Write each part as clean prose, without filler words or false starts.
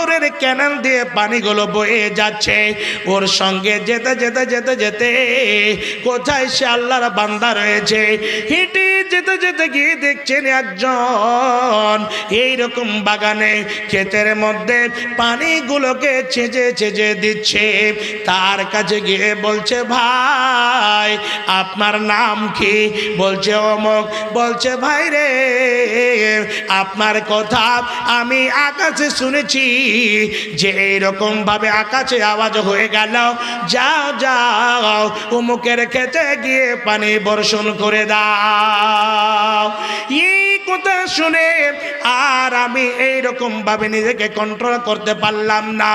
নজরের ক্যানেল দিয়ে পানিগুলো বয়ে যাচ্ছে। ওর সঙ্গে যেতে যেতে যেতে যেতে কোথায় সে আল্লাহর বান্দা রয়েছে, হেঁটে যেতে যেতে গিয়ে দেখছেন একজন এইরকম বাগানে ক্ষেতের মধ্যে পানিগুলোকে ছেঁচে ছেঁচে দিচ্ছে। তার কাছে গিয়ে বলছে, ভাই আপনার নাম কি? বলছে অমুক। বলছে, ভাই রে, আপনার কথা আমি আকাশে শুনেছি যে এইরকম ভাবে আকাশে আওয়াজ হয়ে গেল, যাও যাও অমুকের খেতে গিয়ে পানি বর্ষণ করে দাও। এই কথা শুনে আর আমি এইরকম ভাবে নিজেকে কন্ট্রোল করতে পারলাম না।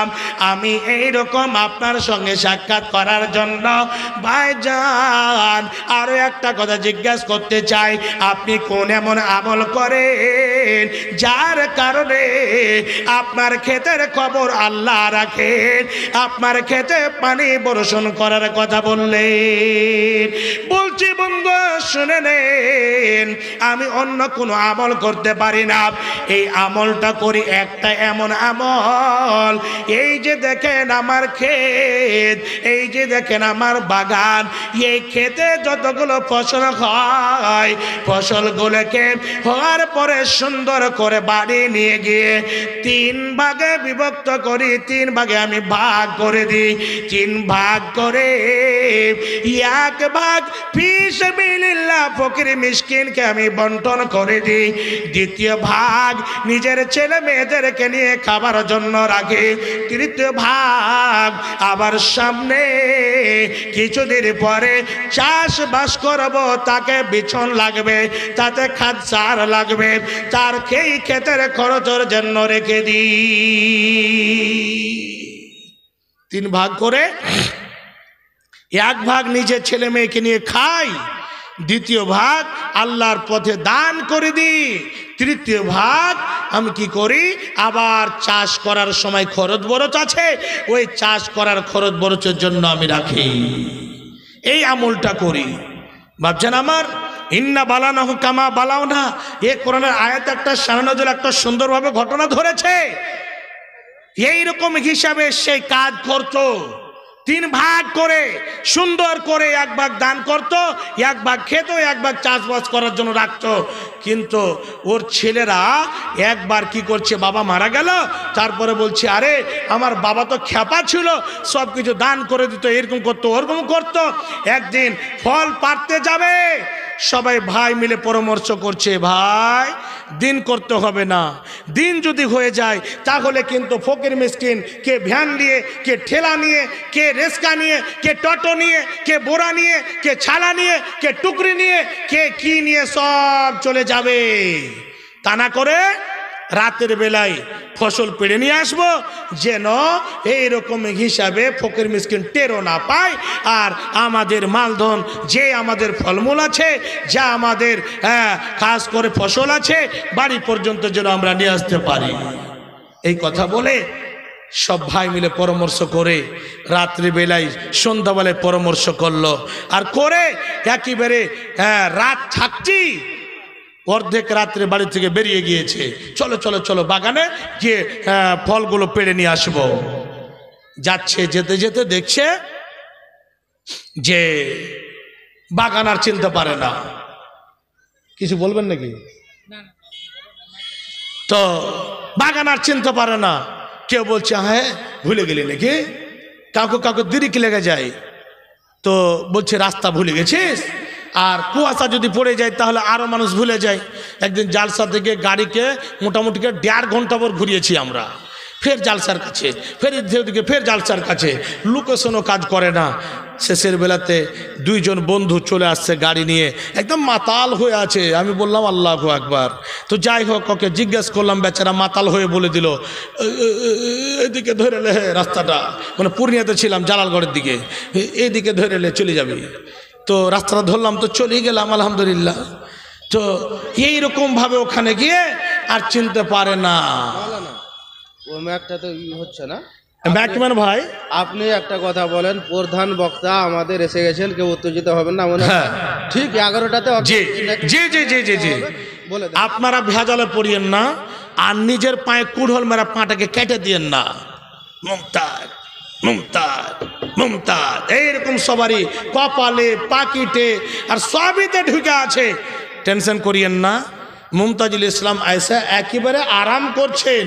আমি এইরকম আপনার সঙ্গে সাক্ষাৎ করার জন্য ভাইজান আরো একটা কথা জিজ্ঞাসা করতে চাই, আপনি কোন এমন আমল করেন যার কারণে আপনার ক্ষেতের খবর আল্লাহ রাখেন, আপনার ক্ষেতে পানি বর্ষণ করার কথা বললেন? বলছি, বন্ধু শুনে নেন, আমি অন্য কোনো আমল করতে পারি না। এই আমলটা করি একটা এমন আমল, এই যে দেখেন আমার ক্ষেত, এই যে দেখেন আমার বাগান, এই ক্ষেতে যতগুলো ফসল হয় ফসলগুলোকে হওয়ার পরে সুন্দর করে বাড়ি নিয়ে গিয়ে 3 ভাগে বিভক্ত করি, 3 ভাগে আমি ভাগ করে দিই। 3 ভাগ করে 1 ভাগ ফি সাবিলিল্লাহ ফকির মিসকিনকে আমি বন্টন করে দিই। 2য় ভাগ নিজের ছেলে মেয়েদেরকে নিয়ে খাবার জন্য রাখি। 3য় ভাগ আবার সামনে কিছুদিন পরে চাষবাস করব, তাকে বিছন লাগবে, তাতে খাদ সার লাগবে, তার খেয়ে ক্ষেতের খরচের জন্য রেখে দিই। 3 ভাগ করে 1 ভাগ নিজের ছেলে মেয়েকে নিয়ে খাই, 2য় ভাগ আল্লাহর পথে দান করে দিই, 3য় ভাগ আমি কি করি, আবার চাষ করার সময় খরচ বরচ আছে, ওই চাষ করার খরচ বরচের জন্য আমি রাখি। এই আমলটা করি। ভাবছেন আমার ইন্না বালানাহু কামা বালাও না, এ কোরআনের আয়াত একটা শানানজুল একটা সুন্দরভাবে ঘটনা ধরেছে। এইরকম হিসাবে সেই কাজ করতো, 3 ভাগ করে সুন্দর করে 1 ভাগ দান করত, 1 ভাগ খেত, 1 ভাগ চাষবাস করার জন্য রাখতো। কিন্তু ওর ছেলেরা একবার কি করছে, বাবা মারা গেল, তারপরে বলছে আরে আমার বাবা তো খ্যাপা ছিল, সব কিছু দান করে দিত, এরকম করতো ওরকম করতো। একদিন ফল পাড়তে যাবে, সবাই ভাই মিলে পরামর্শ করছে, ভাই দিন করতে হবে না, দিন যদি হয়ে যায় তাহলে কিন্তু ফকির মিসকিন কে ভ্যান নিয়ে, কে ঠেলা নিয়ে, কে রেস্কা নিয়ে, কে টোটো নিয়ে, কে বোরা নিয়ে, কে ছালা নিয়ে, কে টুকরি নিয়ে, কে কি নিয়ে সব চলে যাবে। তা না করে রাতের বেলায় ফসল পেড়ে নিয়ে আসবো, যেন এইরকম হিসাবে ফকির মিসকিন টেরও না পায়, আর আমাদের মালধন যে আমাদের ফলমূল আছে, যা আমাদের খাস করে ফসল আছে, বাড়ি পর্যন্ত যেন আমরা নিয়ে আসতে পারি। এই কথা বলে সব ভাই মিলে পরামর্শ করে রাত্রিবেলায় সন্ধ্যাবেলায় পরামর্শ করলো, আর করে একেবারে রাত থাকছি, অর্ধেক রাত্রে বাড়ি থেকে বেরিয়ে গিয়েছে, চলো চলো চলো বাগানে গিয়ে ফলগুলো পেড়ে নিয়ে আসবো। যাচ্ছে, যেতে যেতে দেখছে যে বাগান আর চিনতে পারে না। কিছু বলবেন নাকি? তো বাগান আর চিনতে পারে না। কেউ বলছে হ্যাঁ ভুলে গেলি নাকি, কাউকে কাউকে দেরি কি লেগে যায়, তো বলছে রাস্তা ভুলে গেছিস, আর কুয়াশা যদি পড়ে যায় তাহলে আরো মানুষ ভুলে যায়। একদিন জালসা থেকে গাড়িকে মোটামুটি 1.5 ঘন্টা পর ঘুরিয়েছি আমরা, ফের জালসার কাছে, ফের ওদিকে ফের জালসার কাছে, লোকেশনও কাজ করে না। শেষের বেলাতে 2 জন বন্ধু চলে আসছে গাড়ি নিয়ে, একদম মাতাল হয়ে আছে। আমি বললাম আল্লাহু আকবার। তো যাই হোক, ওকে জিজ্ঞেস করলাম, বেচারা মাতাল হয়ে বলে দিল এদিকে ধরে লে রাস্তাটা, মানে পূর্ণিয়াতে ছিলাম জালালগড়ের দিকে, এইদিকে ধরে লে চলে যাবি। তো রাস্তাটা ধরলাম, তো চলেই গেলাম আলহামদুলিল্লাহ। তো এইরকম ভাবে ওখানে গিয়ে আর চিনতে পারে না। ও ম্যাকটা তো হচ্ছে না। ম্যাকম্যান ভাই, আপনি একটা কথা বলেন, প্রধান বক্তা আমাদের এসে গেছেন, কেউ উত্তেজিত হবেন না মনে হয়। ঠিক 11টাতে জি জি জি জি জি জি, আপনারা ভেজালে পড়িয়েন না। আর নিজের পায়ে কুড়হল মেরা পাটাকে কেটে দিয়েন না। মুমতাজ মুমতাজ মুমতাজ এইরকম সবারই কপালে পাকিটে আর সবইতে ঢুকে আছে। টেনশন করিয়েন না। মুমতাজুল ইসলাম আয়েশা একেবারে আরাম করছেন,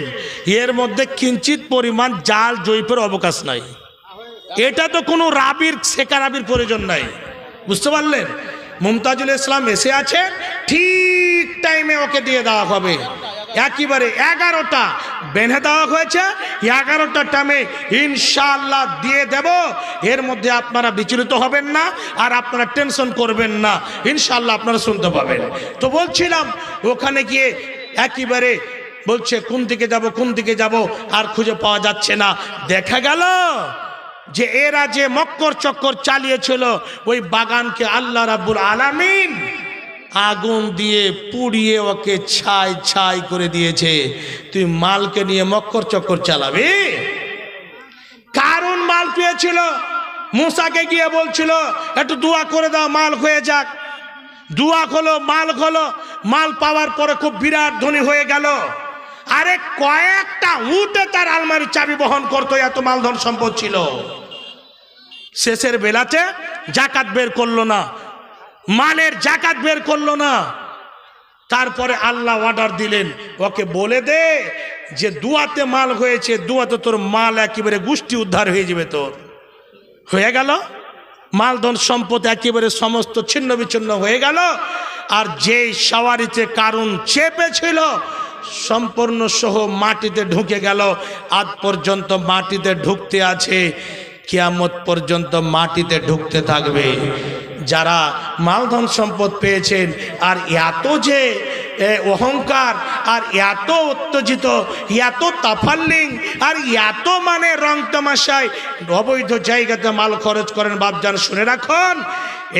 এর মধ্যে কিঞ্চিত পরিমাণ জাল জৈপের অবকাশ নাই। এটা তো কোনো রাবির শেখা রাবির প্রয়োজন নাই, বুঝতে পারলেন? মুমতাজুল ইসলাম এসে আছে, ঠিক টাইমে ওকে দিয়ে দেওয়া হবে। একেবারে 11টা বেঁধে দেওয়া হয়েছে, 11টার টাইমে ইনশাআল্লাহ দিয়ে দেব। এর মধ্যে আপনারা বিচলিত হবেন না আর আপনারা টেনশন করবেন না, ইনশাআল্লাহ আপনারা শুনতে পাবেন। তো বলছিলাম ওখানে গিয়ে একেবারে বলছে কোন দিকে যাব কোন দিকে যাব, আর খুঁজে পাওয়া যাচ্ছে না। দেখা গেল যে এরা যে মক্কর চক্কর চালিয়েছিল ওই বাগানকে আল্লাহ রাব্বুল আলামিন আগুন দিয়ে পুড়িয়ে ওকে ছাই ছাই করে দিয়েছে। তুই মালকে নিয়ে মক্কর চক্কর চালাবি? কারণ মাল পেয়েছিল, মুসাকে গিয়ে বলছিল একটু দোয়া করে দাও মাল হয়ে যাক। দোয়া হলো, মাল হলো, মাল পাওয়ার পরে খুব বিরাট ধনী হয়ে গেল। আরে কয়েকটা উটে তার আলমারির চাবি বহন করতো, এত মালধন সম্পদ ছিল। শেষের বেলাতে জাকাত বের করলো না, মালের জাকাত বের করলো না। তারপরে আল্লাহ অর্ডার দিলেন ওকে বলে দে যে দুয়াতে মাল হয়েছে, দুয়াতে তোর মাল একেবারে গোষ্ঠী উদ্ধার হয়ে যাবে। তোর হয়ে গেল, মালধন সম্পদ একেবারে সমস্ত ছিন্ন বিচ্ছিন্ন হয়ে গেল। আর যেই সওয়ারিতে কারণ চেপেছিল সম্পূর্ণ সহ মাটিতে ঢুকে গেল। আজ পর্যন্ত মাটিতে ঢুকতে আছে, কিয়ামত পর্যন্ত মাটিতে ঢুকতে থাকবে। যারা মালধন সম্পদ পেয়েছেন আর এত যে অহংকার আর এত উত্তেজিত, এত তাফাল্লিং আর এত মানে রং তামাশায় অবৈধ জায়গাতে মাল খরচ করেন, বাপজান শুনে রাখুন।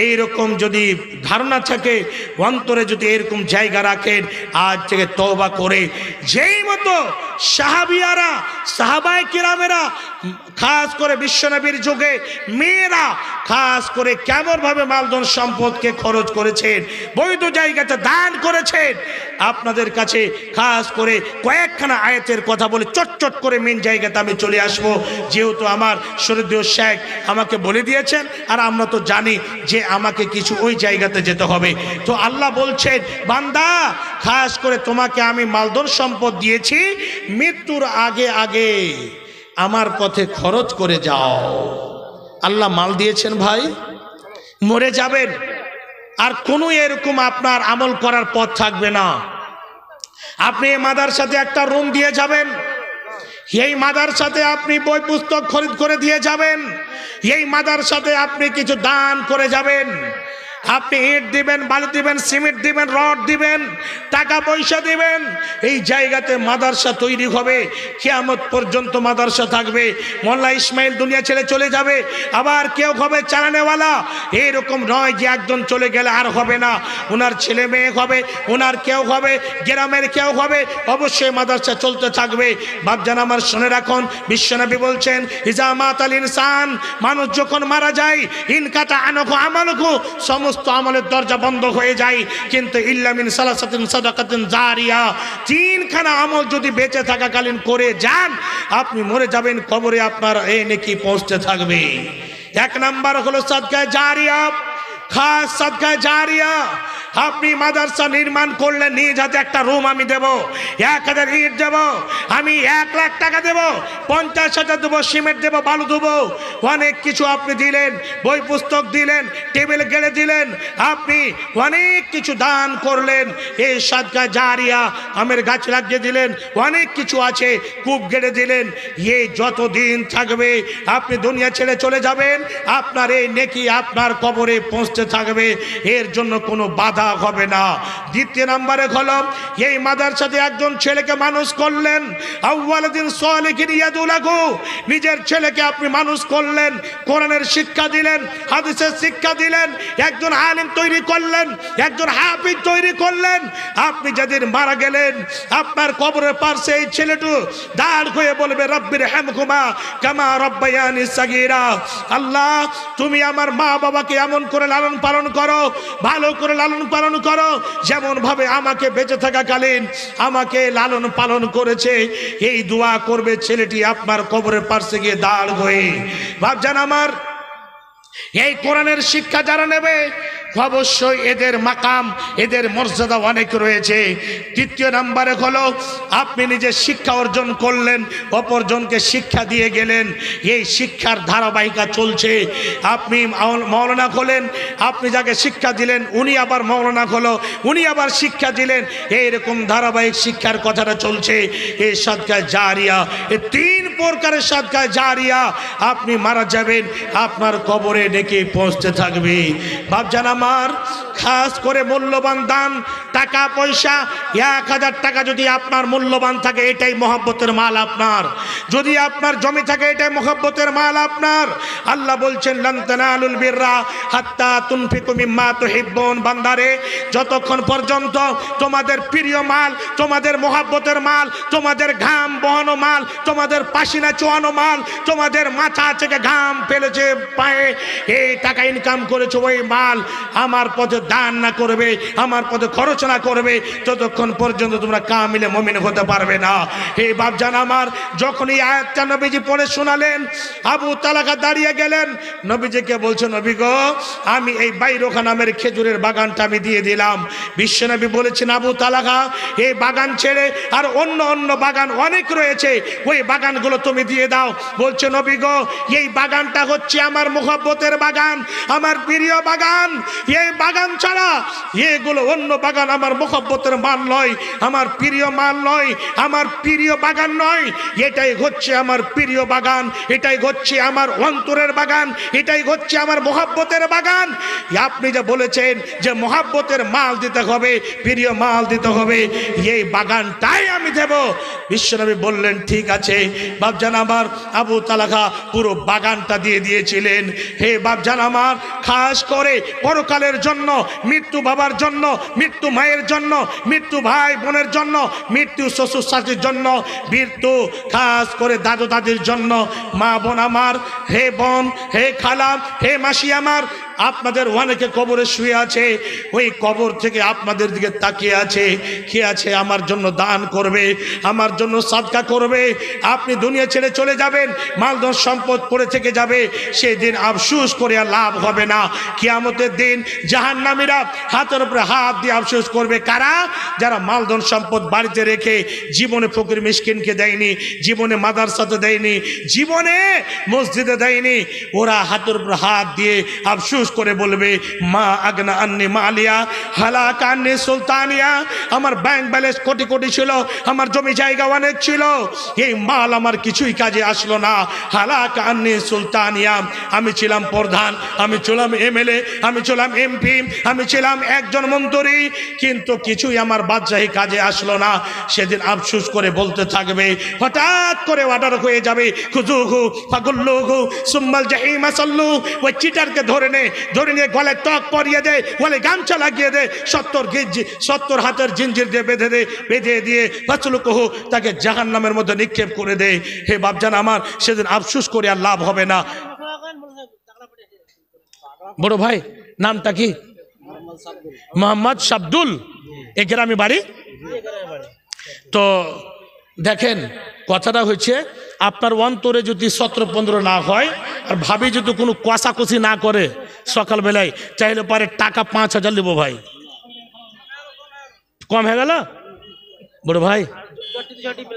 এইরকম যদি ধারণা থাকে অন্তরে, যদি এরকম জায়গা রাখেন, আজ থেকে তওবা করে যেই মতো সাহাবিয়ারা সাহাবায়ে কিরামেরা খাস করে বিশ্বনবীর যুগে মেয়েরা খাস করে কেমনভাবে মালধন সম্পদকে খরচ করেছেন, বৈধ জায়গাতে দান করেছেন। আপনাদের কাছে খাস করে কয়েকখানা আয়াতের কথা বলে চটচট করে মেন জায়গাতে আমি চলে আসব, যেহেতু আমার শরীয়ত শেখ আমাকে বলে দিয়েছেন আর আমরা তো জানি যে আমাকে কিছু ওই জায়গাতে যেতে হবে। তো আল্লাহ বলছেন, বান্দা খাস করে তোমাকে আমি মালধন সম্পদ দিয়েছি, মৃত্যুর আগে আগে আমার পথে খরচ করে যাও। আল্লাহ মাল দিয়েছেন ভাই, মরে যাবেন আর কোনো এরকম আপনার আমল করার পথ থাকবে না। আপনি এই মাদ্রাসাতে একটা রুম দিয়ে যাবেন, এই মাদ্রাসাতে আপনি বই পুস্তক খরিদ করে দিয়ে যাবেন, এই মাদ্রাসাতে আপনি কিছু দান করে যাবেন। আপনি ইট দিবেন, বালু দিবেন, সিমেন্ট দিবেন, রড দিবেন, টাকা পয়সা দিবেন। এই জায়গাতে মাদ্রাসা তৈরি হবে, কিয়ামত পর্যন্ত মাদ্রাসা থাকবে। মোল্লা ইসমাইল দুনিয়া ছেড়ে চলে যাবে, আবার কেউ হবে চালানেওয়ালা। এইরকম নয় যে একজন চলে গেলে আর হবে না, ওনার ছেলে মেয়ে হবে, ওনার কেউ হবে, গ্রামের কেউ হবে, অবশ্যই মাদ্রাসা চলতে থাকবে। বাপজান আমার শুনে রাখুন, বিশ্বনবী বলছেন, ইজা মাতাল ইনসান, মানুষ যখন মারা যায়, ইনকাতা আনহু আমালুহু, সমস্ত আমলের দরজা বন্ধ হয়ে যায়, কিন্তু ইল্লা মিন সালাসাতিন সাদাকাতিন জারিয়া, তিনখানা আমল যদি বেঁচে থাকাকালীন করে যান, আপনি মরে যাবেন, কবরে আপনার এই নেকি পৌঁছতে থাকবে। এক নাম্বার হলো সাদকায়ে জারিয়া, খাস সাদকায়ে জারিয়া। আপনি মাদ্রাসা নির্মাণ করলে নিজ হাতে একটা রুম আমি দেব, 1000 ইট দেব, আমি 1 লাখ টাকা দেব, 50,000 দেবো, সিমেন্ট দেবো, বালু দেবো, অনেক কিছু আপনি দিলেন, বই পুস্তক দিলেন, টেবিল গেড়ে দিলেন, আপনি অনেক কিছু দান করলেন। এই সাদকায়ে জারিয়া, আমের গাছ লাগিয়ে দিলেন, অনেক কিছু আছে, কূপ গেড়ে দিলেন। এই যতদিন থাকবে আপনি দুনিয়া ছেড়ে চলে যাবেন, আপনার এই নেকি আপনার কবরে পৌঁছতে থাকবে, এর জন্য কোনো বাধা হবে না। দ্বিতীয় নম্বরে হলো, এই মাদ্রাসাতে একজন ছেলেকে মানুষ করলেন, আউয়ালুদ্দিন সালিহিন ইয়াদুলাহু, নিজের ছেলেকে আপনি মানুষ করলেন, কোরআনের শিক্ষা দিলেন, হাদিসের শিক্ষা দিলেন, একজন আলেম তৈরি করলেন, একজন হাফিজ তৈরি করলেন। আপনি যেদিন মারা গেলেন, আপনার কবরের পাশে এই ছেলেটু দাঁড় হয়ে বলবে, রব্বির হামহুমা কামা রব্বায়ানি সাগীরা, আল্লাহ তুমি আমার মা বাবাকে এমন করে লালন পালন করো, ভালো করে লালন পালন করো, যেমন ভাবে আমাকে বেঁচে থাকাকালীন আমাকে লালন পালন করেছে। এই দোয়া করবে ছেলেটি আপনার কবরের পাশে গিয়ে দাঁড় হয়ে। ভাবজান আমার, এই কোরআনের শিক্ষা যারা নেবে অবশ্যই এদের মাকাম, এদের মর্যাদা অনেক রয়েছে। তৃতীয় নম্বরে হলো আপনি নিজে শিক্ষা অর্জন করলেন, অপরজনকে শিক্ষা দিয়ে গেলেন, এই শিক্ষার ধারাবাহিকা চলছে। আপনি মৌলানা হলেন, আপনি যাকে শিক্ষা দিলেন উনি আবার মৌলানা হলো, উনি আবার শিক্ষা দিলেন, এইরকম ধারাবাহিক শিক্ষার কথাটা চলছে। এই সাদকা জারিয়া, এই 3 প্রকারের সাদকা জারিয়া, আপনি মারা যাবেন আপনার কবরে ডেকে পৌঁছতে থাকবে। বাপজান আমার, খাস করে মূল্যবান দান, টাকা পয়সা, 1000 টাকা যদি আপনার মূল্যবান থাকে এটাই মহব্বতের মাল আপনার। যদি আপনার জমি থাকে এটাই মহব্বতের মাল আপনার। আল্লাহ বলছেন লান তানালুল বিররা হাত্তা তুনফিকু মিম্মা তুহিব্বুন। বান্দারে, যতক্ষণ পর্যন্ত তোমাদের প্রিয় মাল, তোমাদের মহব্বতের মাল, তোমাদের ঘাম বহানো মাল, তোমাদের পাসিনা চোয়ানো মাল, তোমাদের মাথা থেকে ঘাম ফেলেছে পায়ে, এই টাকা ইনকাম করেছো, ওই মাল আমার পথে দান না করবে, আমার পথে খরচ না করবে, ততক্ষণ পর্যন্ত তোমরা কামিলে মুমিন হতে পারবে না। এই বাপজান আমার, যখন এই আয়াতটা নবীজি পড়ে শোনালেন, আবু তালহা দাঁড়িয়ে গেলেন, নবীজিকে বলছে, নবী গো, আমি এই বাইরোখা নামের খেজুরের বাগানটা আমি দিয়ে দিলাম। বিশ্বনবী বলেছেন, আবু তালহা, এই বাগান ছেড়ে আর অন্য অন্য বাগান অনেক রয়েছে, ওই বাগানগুলো তুমি দিয়ে দাও। বলছে, নবী গো, এই বাগানটা হচ্ছে আমার মুহাব্বতের বাগান, আমার প্রিয় বাগান। এই বাগান ছাড়া এগুলো অন্য বাগান আমার মুহাব্বতের মাল নয়, আমার প্রিয় মাল নয়, আমার প্রিয় বাগান নয়। এটাই হচ্ছে আমার প্রিয় বাগান, এটাই হচ্ছে আমার অন্তরের বাগান, এটাই হচ্ছে আমার মুহাব্বতের বাগান। আপনি যে বলেছেন যে মুহাব্বতের মাল দিতে হবে, প্রিয় মাল দিতে হবে, এই বাগানটাই আমি দেব। বিশ্বনবী বললেন, ঠিক আছে। বাপজান আমার, আবু তালহা পুরো বাগানটা দিয়ে দিয়েছিলেন। হে বাপজান আমার, খাস করে পরকালের জন্য, মৃত্যু বাবার জন্য, মৃত্যু মায়ের জন্য, মৃত্যু ভাই বোনের জন্য, মৃত্যু শ্বশুর শাশুড়ির জন্য, মৃত্যু খাস করে দাদু দাদির জন্য। মা বোন আমার, হে বোন, হে খালা, হে মাসি আমার, আপনাদের অনেকে কবরে শুয়ে আছে, ওই কবর থেকে আপনাদের দিকে তাকিয়ে আছে, কে আছে আমার জন্য দান করবে, আমার জন্য সাদকা করবে। আপনি দুনিয়া ছেড়ে চলে যাবেন, মালধন সম্পদ পড়ে থেকে যাবে, সেই দিন আফসোস করে আর লাভ হবে না। কিয়ামতের দিন জাহান্নামীরা হাতের উপরে হাত দিয়ে আফসোস করবে। কারা? যারা মালধন সম্পদ বাড়িতে রেখে জীবনে ফকির মিসকিনকে দেয়নি, জীবনে মাদ্রাসাতে দেয়নি, জীবনে মসজিদে দেয়নি, ওরা হাতের উপর হাত দিয়ে আফসোস করে বলবে, মা আগনা আন্নি মালিয়া হালাক আন্নি সুলতানিয়া। আমার ব্যাংক ব্যালেন্স কোটি কোটি ছিল, আমার জমি জায়গা অনেক ছিল, এই মাল আমার কিছুই কাজে আসলো না। হালাক আন্নি সুলতানিয়া, আমি ছিলাম প্রধান, আমি ছিলাম এমএলএ, আমি ছিলাম এমপি, আমি ছিলাম একজন মন্ত্রী, কিন্তু কিছুই আমার বাদশাহী কাজে আসলো না। সেদিন আফসোস করে বলতে থাকবে, হঠাৎ করে অর্ডার হয়ে যাবে, খুজুহু ফাগুল্লুহু সুম্মাল জাহিমা সাল্লু। ওই চিটারকে ধরে নিয়ে গলায় তক পরিয়ে দে, গলে গামছা লাগিয়ে দে, 70 হাতের জিঞ্জির দিয়ে বেঁধে দিয়ে ফাসলুকুহু, তাকে জাহান্নামের মধ্যে নিক্ষেপ করে দে। হে বাপজান আমার, সেদিন আফসোস করে আর লাভ হবে না। বড় ভাই নামটা কি? মোহাম্মদ শাবদুল। এ গ্রামে বাড়ি। তো দেখেন, কথাটা হচ্ছে, আপনার অন্তরে যদি 17-15 না হয়, আর ভাবি যদি কোনো কষাকষি না করে সকালবেলায়, চাইলে পারে টাকা 5000 দেবো ভাই। কম হয়ে গেল বড় ভাই?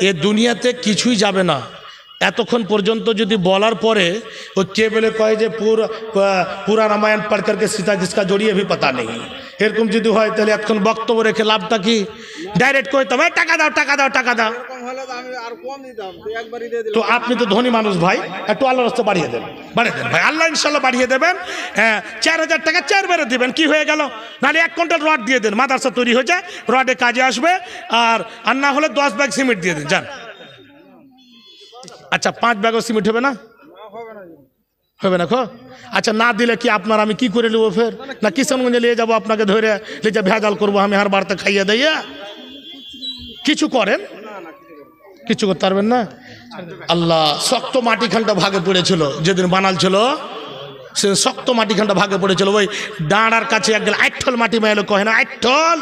এ দুনিয়াতে কিছুই যাবে না এতক্ষণ পর্যন্ত যদি বলার পরে ও কে বলে কয় যে পুরা রামায়ণ পড় করকে সীতা কিসকা জড়িয়ে ভি পাতা নেই, এরকম যদি হয় তাহলে এতক্ষণ বক্তব্য রেখে লাভটা কি? ডাইরেক্ট কইতাম, টাকা দাও টাকা দাও টাকা দাও। তো আপনি তো ধনী মানুষ ভাই, একটু আল্লাহর রাস্তায় বাড়িয়ে দেন ভাই, আল্লাহ ইনশাল্লাহ বাড়িয়ে দেবেন। 4000 টাকা 4 বারে দিবেন, কি হয়ে গেল? নাহলে 1 কুইন্টাল রড দিয়ে দেন, মাদ্রাসা তৈরি হয়ে যায়, রডে কাজে আসবে। আর না হলে 10 ব্যাগ সিমেন্ট দিয়ে দেন, যান। আচ্ছা 5 ব্যাগও সিমেন্ট হবে না? হবে না খো? আচ্ছা না দিলে কি আপনার আমি কি করে নেবো ফের? না কিষানগঞ্জে নিয়ে যাবো আপনাকে ধরে, নিয়ে যা ভেজাল করবো আমি, হার বাড়তে খাইয়ে দেয়া কিছু করেন? কিছু করতে পারবেন না। আল্লাহ শক্ত মাটি খানটা ভাগে পড়েছিল যেদিন বানাল ছিল, সে শক্ত মাটিখানটা ভাগে পড়েছিল, ওই ডাঁড়ার কাছে এক গেলে আইঠল মাটি মেলো কহে না, আইঠল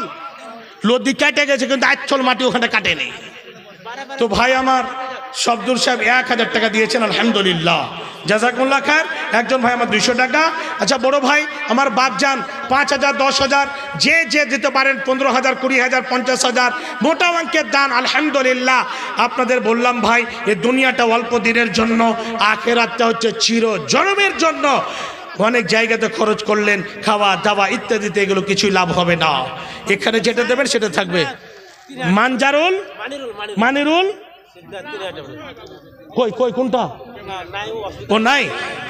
লদি কেটে গেছে কিন্তু আইঠল মাটি ওখানে কাটেনি। তো ভাই আমার শব্দুল সাহেব 1000 টাকা দিয়েছেন, আলহামদুলিল্লাহ, জাজাকুল্লাহ খায়ের। একজন ভাই আমার 200 টাকা। আচ্ছা বড় ভাই আমার বাপজান 5000, 10,000 যে যে দিতে পারেন, 15,000, 20,000, 50,000 মোটা অঙ্কের দান, আলহামদুলিল্লাহ। আপনাদের বললাম ভাই, এই দুনিয়াটা অল্প দিনের জন্য, আখেরাতটা হচ্ছে চির জনমের জন্য। অনেক জায়গাতে খরচ করলেন, খাওয়া দাওয়া ইত্যাদিতে, এগুলো কিছুই লাভ হবে না। এখানে যেটা দেবেন সেটা থাকবে। মানজারুল মানিরুল কই কই কোনটা? ও নাই,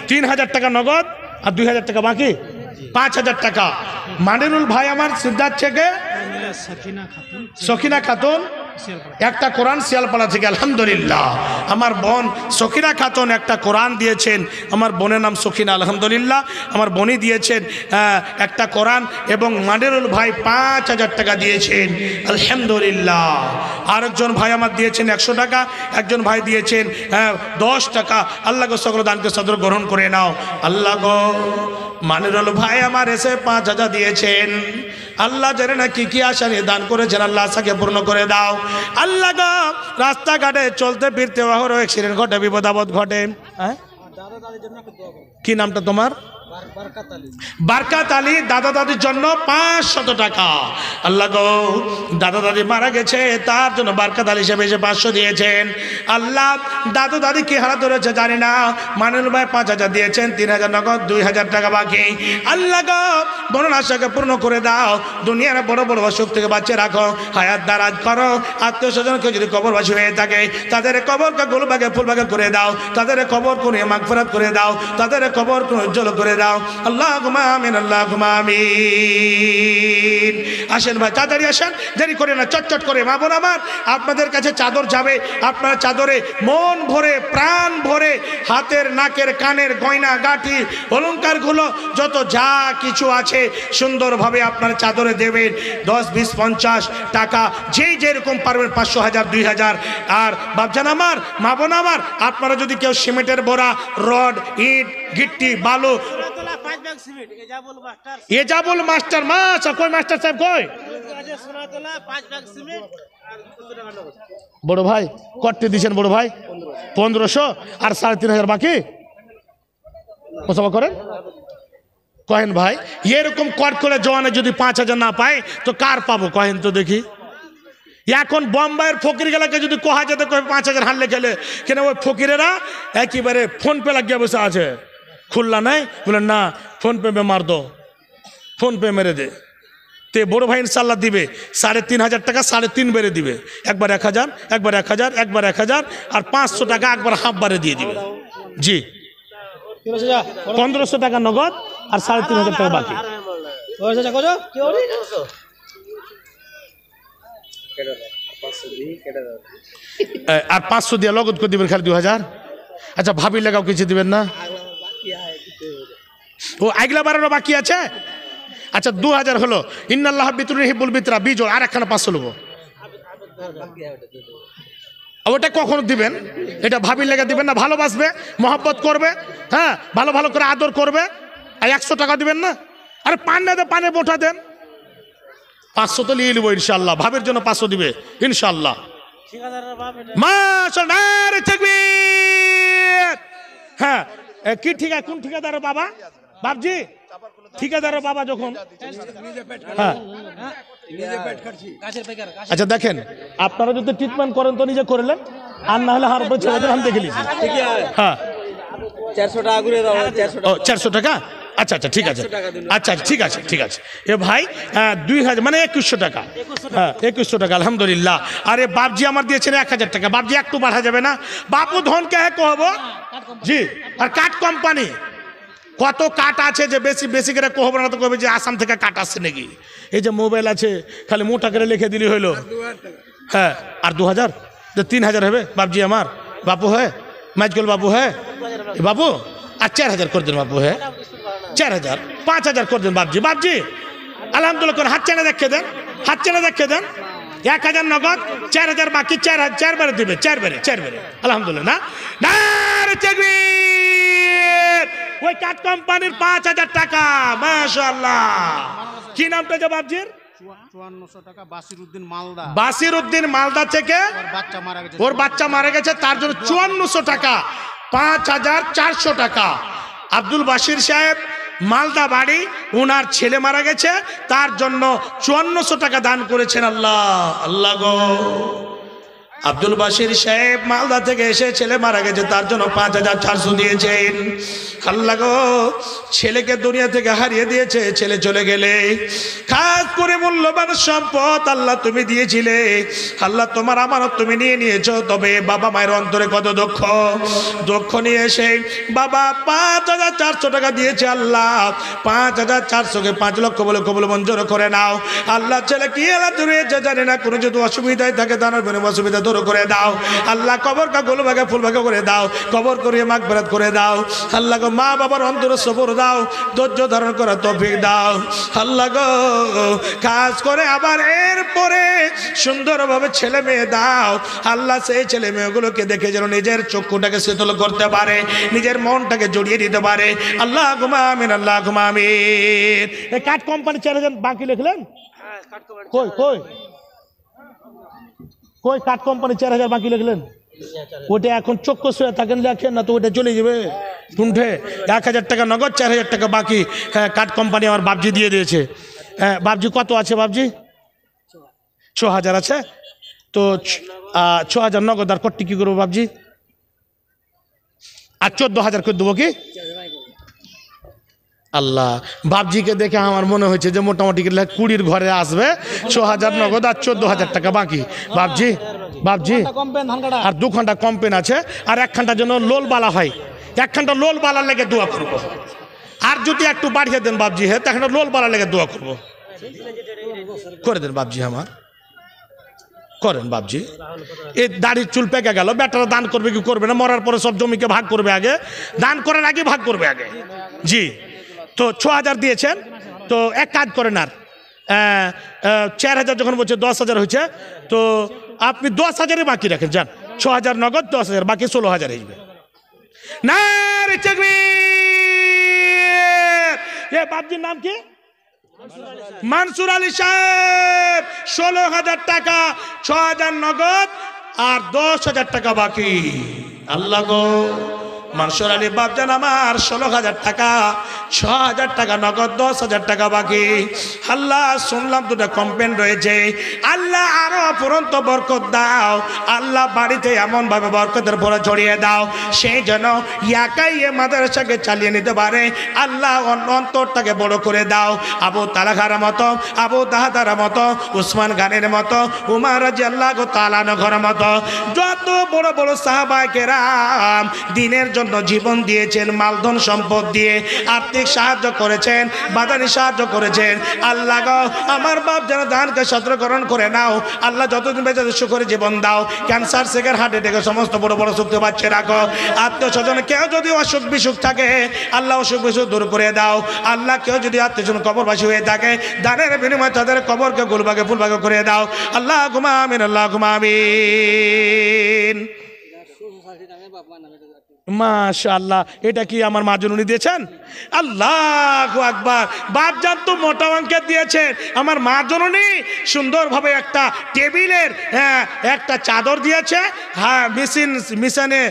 3000 টাকা নগদ আর 2000 টাকা বাকি, 5000 টাকা। মানিরুল ভাই আমার সিদ্ধার্থ থেকে, সখিনা খাতুন একটা কোরআন শিয়ালপাড়া থেকে, আলহামদুলিল্লাহ। আমার বোন সখিনা খাতুন একটা কোরআন দিয়েছেন, আমার বোনের নাম সখিনা, আলহামদুলিল্লাহ। আমার বোনই দিয়েছেন একটা কোরআন, এবং মানিরুল ভাই 5000 টাকা দিয়েছেন, আলহামদুলিল্লাহ। আরেকজন ভাই আমার দিয়েছেন 100 টাকা, একজন ভাই দিয়েছেন 10 টাকা। আল্লাহ গো সকল দানকে সদর গ্রহণ করে নাও। আল্লাহ গো মানিরুল ভাই আমার এসে 5000 দিয়েছেন, আল্লাহ জানে না কি কি আশা নিয়ে দান করেছেন, আল্লাহ আশাকে পূর্ণ করে দাও। আল্লাহ গো রাস্তাঘাটে চলতে ফিরতে অহরহ অ্যাক্সিডেন্ট ঘটে, বিপদ আপদ ঘটে। কি নামটা তোমার? বারকাত আলী। দাদা দাদির জন্য 500 টাকা। আল্লাহ গো দাদা দাদি মারা গেছে, তার জন্য বারকাত আলী হিসেবে এসে 500 দিয়েছেন। আল্লাহ দাদু দাদি কি হারা ধরেছে জানি না, মানিরুল ভাই 5000 দিয়েছেন, 3000 নগদ, 2000 টাকা বাকি। আল্লাহ গো বড় আশাকে পূর্ণ করে দাও, দুনিয়ার বড় বড় অসুখ থেকে বাঁচিয়ে রাখো, হায়াত দারাজ করো। আত্মীয় স্বজনকে যদি কবরবাসী হয়ে থাকে, তাদের কবরকে গোলবাগে ফুলবাগে করে দাও, তাদের কবর করে মাগফিরাত করে দাও, তাদের কবর উজ্জ্বল করে দাও। আল্লাহুম্মা আমিন, আল্লাহুম্মা আমিন। আসেন ভাই তাড়াতাড়ি আসেন, দেরি করে না, চটচট করে। মা বোন আমার, আপনাদের কাছে চাদর যাবে, আপনারা চাদরে মন ভরে প্রাণ ভরে হাতের নাকের কানের গয়না গাঁটি অলংকারগুলো যত যা কিছু আছে সুন্দরভাবে আপনারা চাদরে দেবেন। 10, 20, 50 টাকা যেই যেরকম পারবেন, 500, 1000, 2000। আর বাপজান আমার, মা বোন আমার, আপনারা যদি কেউ সিমেন্টের বোরা, রড, ইট, গিট্টি, বালু, এজাবুল মাস্টার মাছ, কই মাস্টার সাহেব কই? বড় ভাই কত দিয়েছেন? বড় ভাই 1500 আর 3500 বাকি মোসাফা করেন। কহেন ভাই এরকম কট করে জওয়ানে যদি 5000 না পায় তো কার পাবো কহেন তো দেখি। এখন বোম্বাইয়ের ফকির গেলাকে যদি কোহা যেতে কয়ে 5000 হারলে খেলে, কেন ওই ফকিরেরা একেবারে ফোন পে লাগিয়ে বসে আছে, খুললা নাই, বলেন না ফোন পে মে মার দো, ফোন পে মেরে দে। তে বড় ভাই ইনশাল্লাহ দিবে 3500 টাকা, 3.5 বেড়ে দিবে, একবার 1000, একবার 1000, একবার 1000, আর 500 টাকা একবার হাফ বারে দিয়ে দিবে। জি 1500 টাকা নগদ আর 3500 টাকা বাকি। আর 500 দিয়ে নগদ করে দিবেন খালি 2000। আচ্ছা ভাবি লাগাও কিছু দিবেন না? ও আগলা বারেরও বাকি আছে। আচ্ছা 2000 হলো। ইন্নাল্লাহ বিতুর হিব্বুল বিতরা বিজোড়, আর একখানা 500 নেবো। ওটা কখন দিবেন? এটা ভাবির লেগে দিবেন না, ভালোবাসবে, মহব্বত করবে, হ্যাঁ ভালো ভালো করে আদর করবে। আর 100 টাকা দিবেন না, আরে পান না দে, পানে বোঠা দেন। 500 তো নিয়ে নেবো ইনশাল্লাহ, ভাবির জন্য 500 দিবে ইনশাল্লাহ। হ্যাঁ কি ঠিকা, কোন ঠিকাদার বাবা? বাবজি ঠিকাদার বাবা যখন, হ্যাঁ আচ্ছা দেখেন আপনারা যদি ট্রিটমেন্ট করেন তো নিজে করলেন, আর না হলে হার ছেলেদের আমি দেখে নিয়েছি। হ্যাঁ 400 টাকা করে দাও। 400 টাকা, আচ্ছা আচ্ছা ঠিক আছে, আচ্ছা ঠিক আছে ঠিক আছে। এ ভাই 2000 মানে 2100 টাকা, হ্যাঁ 2100 টাকা আলহামদুলিল্লাহ। আরে বাপজি আমার দিয়েছেন 1000 টাকা। বাপজি একটু বাড়া যাবে না? বাপু ধন কে কহবো জি। আর কাঠ কোম্পানি কত কাঠ আছে যে বেশি বেশি করে কহবো না তো কবে যে আসাম থেকে কাঠ আসছে নাকি। এই যে মোবাইল আছে খালি মোটা করে লিখে দিলি হইলো। হ্যাঁ আর 2000, 3000 হবে বাপজি আমার। বাপু হ্যাঁ মাইজগল বাবু হ্যাঁ বাবু, আর 4000 করে দেন বাবু হ্যাঁ 4000, 5000 করে দেন বাপজি। বাপজি আলহামদুলিল্লাহ করে হাত চেনা দেখে দেন, হাত চেনা দেখে দেন। 1000 নগদ, 4000 বাকি, 4 বারে দিবে, 4 বারে আলহামদুলিল্লাহ। না ওই কাঠ কোম্পানির 5,000 টাকা। মাশাআল্লাহ। কি নামটা জবাবজির? 5400 টাকা বাসির উদ্দিন মালদা। বাসির উদ্দিন মালদা থেকে ওর বাচ্চা মারা গেছে, তার জন্য 5400 টাকা, 5400 টাকা। আব্দুল বাসির সাহেব মালদা বাড়ি, উনার ছেলে মারা গেছে, তার জন্য 5400 টাকা দান করেছেন। আল্লাহ আল্লাহ গো। আব্দুল বাসির সাহেব মালদা থেকে এসে ছেলে মারা গেছে, তার জন্য 5400 দিয়েছেন। আল্লাহ গো, ছেলেকে দুনিয়া থেকে হারিয়ে দিয়েছে, ছেলে চলে গেলে খাস করে মূল্যবান সম্পদ আল্লাহ তুমি দিয়েছিলে, আল্লাহ তোমার আমানত তুমি নিয়ে নিয়েছো। তবে বাবা মায়ের অন্তরে কত দুঃখ, দুঃখ নিয়ে এসে বাবা 5400 টাকা দিয়েছে। আল্লাহ 5400-কে 5 লক্ষ বলে কবুল মঞ্জুর করে নাও। আল্লাহ ছেলে কি আল্লাহ তুমি জানে না, কোনো যদি অসুবিধায় থাকে দানের বিনিময়ে অসুবিধা দূর করে দাও। আল্লাহ কবরকে গোলভাগে ফুলভাগে করে দাও, কবর করিয়ে মাগফিরাত করে দাও। আল্লাহ গো, মা বাবার অন্তরে সবর দাও, ধৈর্য ধারণ করার তৌফিক দাও। আল্লাহ গো, কাজ করে আবার এরপরে সুন্দরভাবে ছেলে মেয়ে দাও। আল্লাহ সেই ছেলে মেয়েগুলোকে দেখে যেন নিজের চক্ষুটাকে শীতল করতে পারে, নিজের মনটাকে জড়িয়ে দিতে পারে। আল্লাহ আমিন, আল্লাহ আমিন। এই কাঠ কোম্পানি 4,000 বাকি লিখলেন? কই কই কই কাঠ কোম্পানি 4,000 বাকি লিখলেন? ওটা এখন চক্ষু শুয়ে থাকেন, লেখেন না তো ওটা চলে যাবে টুন্ঠে। 1,000 টাকা নগদ, 4,000 টাকা বাকি। হ্যাঁ, কাঠ কোম্পানি আমার বাবজি দিয়ে দিয়েছে। হ্যাঁ বাবজি, কত আছে বাবজি? 6,000 আছে তো 6,000 নগদ। আর কটি কি করবো বাবজি? আর 14,000 করে দেবো কি? আল্লাহ, বাবজিকে দেখে আমার মনে হয়েছে যে মোটামুটি 20 ঘরে আসবে। 6,000 নগদ আর 14,000 টাকা বাকি। বাবজি বাবজি আর 2 ঘন্টা কমপেন আছে, আর 1 ঘন্টার জন্য লোল বালা হয়। 1 ঘন্টা লোল বালার লেগে দোয়া করবো। আর যদি একটু বাড়িয়ে দেন বাবজি, হ্যাঁ, 1 ঘন্টা লোল বালার লেগে দোয়া করবো। করে দেন বাবজি, আমার করেন বাবজি। এই দাড়ির চুল পেকে গেল, বেটারা দান করবে কি করবে না, মরার পরে সব জমিকে ভাগ করবে আগে, দান করার আগে ভাগ করবে আগে। জি, তো 6,000 দিয়েছেন, তো এক কাজ করেন, আর 4,000 যখন বলছে 10,000 হয়েছে, তো আপনি 10,000-ই বাকি রাখেন। যান, 6,000 নগদ, 10,000 বাকি, 16,000 হিসবে। না রে তাকবীর। এ বাবজির নাম কি? মানসুর আলী সাহেব। 16,000 টাকা, 6,000 নগদ আর 10,000 টাকা বাকি। আল্লাহ গো, মানসুর আলী বাপজান আমার 16,000 টাকা, 6,000 টাকা নগদ, 10,000 টাকা বাকি। আল্লাহ শুনলাম 2টা কমপ্লেন রয়েছে। আল্লাহ আরো অপরন্ত বরকত দাও। আল্লাহ বাড়িতে এমন ভাবে বরকতের ভরে ছড়িয়ে দাও, সেই জন্য একাই এ মাদ্রাসাকে চালিয়ে নিতে পারে। আল্লাহ অন্তরটাকে বড় করে দাও। আবু তালাখার মতো, আবু দাহাদার মতো, উসমান গানের মতো, উমর রাদিয়াল্লাহু তাআলা আনহুর মতো যত বড় বড় সাহাবায়ে কেরাম দ্বীনের জন্য জীবন দিয়েছেন, মালধন সম্পদ দিয়ে আর্থিক সাহায্য করেছেন, বাদানি সাহায্য করেছেন। আল্লাহ গো, আমার বাপ যেন দানকে সতর্করণ করে নাও। আল্লাহ যতদিন বেঁচে সুখের জীবন দাও। ক্যান্সার, সিগার, হার্ট অ্যাটাক সমস্ত বড় বড় সুখতে বাচ্চা রাখো। আত্মীয় স্বজন কেউ যদি অসুখ বিসুখ থাকে, আল্লাহ অসুখ বিসুখ দূর করে দাও। আল্লাহ কেউ যদি আত্মীয় স্বজন কবরবাসী হয়ে থাকে, দানের বিনিময়ে তাদের কবরকে গোলভাগে ফুলভাগে করে দাও। আল্লাহ আমিন, আল্লাহ আমিন। মাশাআল্লাহ, এটা কি আমার মা জননী দিয়েছেন? আল্লাহু আকবার। বাপজান তো মোটা অঙ্কের দিয়েছেন। আমার মা জননী সুন্দরভাবে একটা টেবিলের একটা চাদর দিয়েছে। হ্যাঁ, মিশনে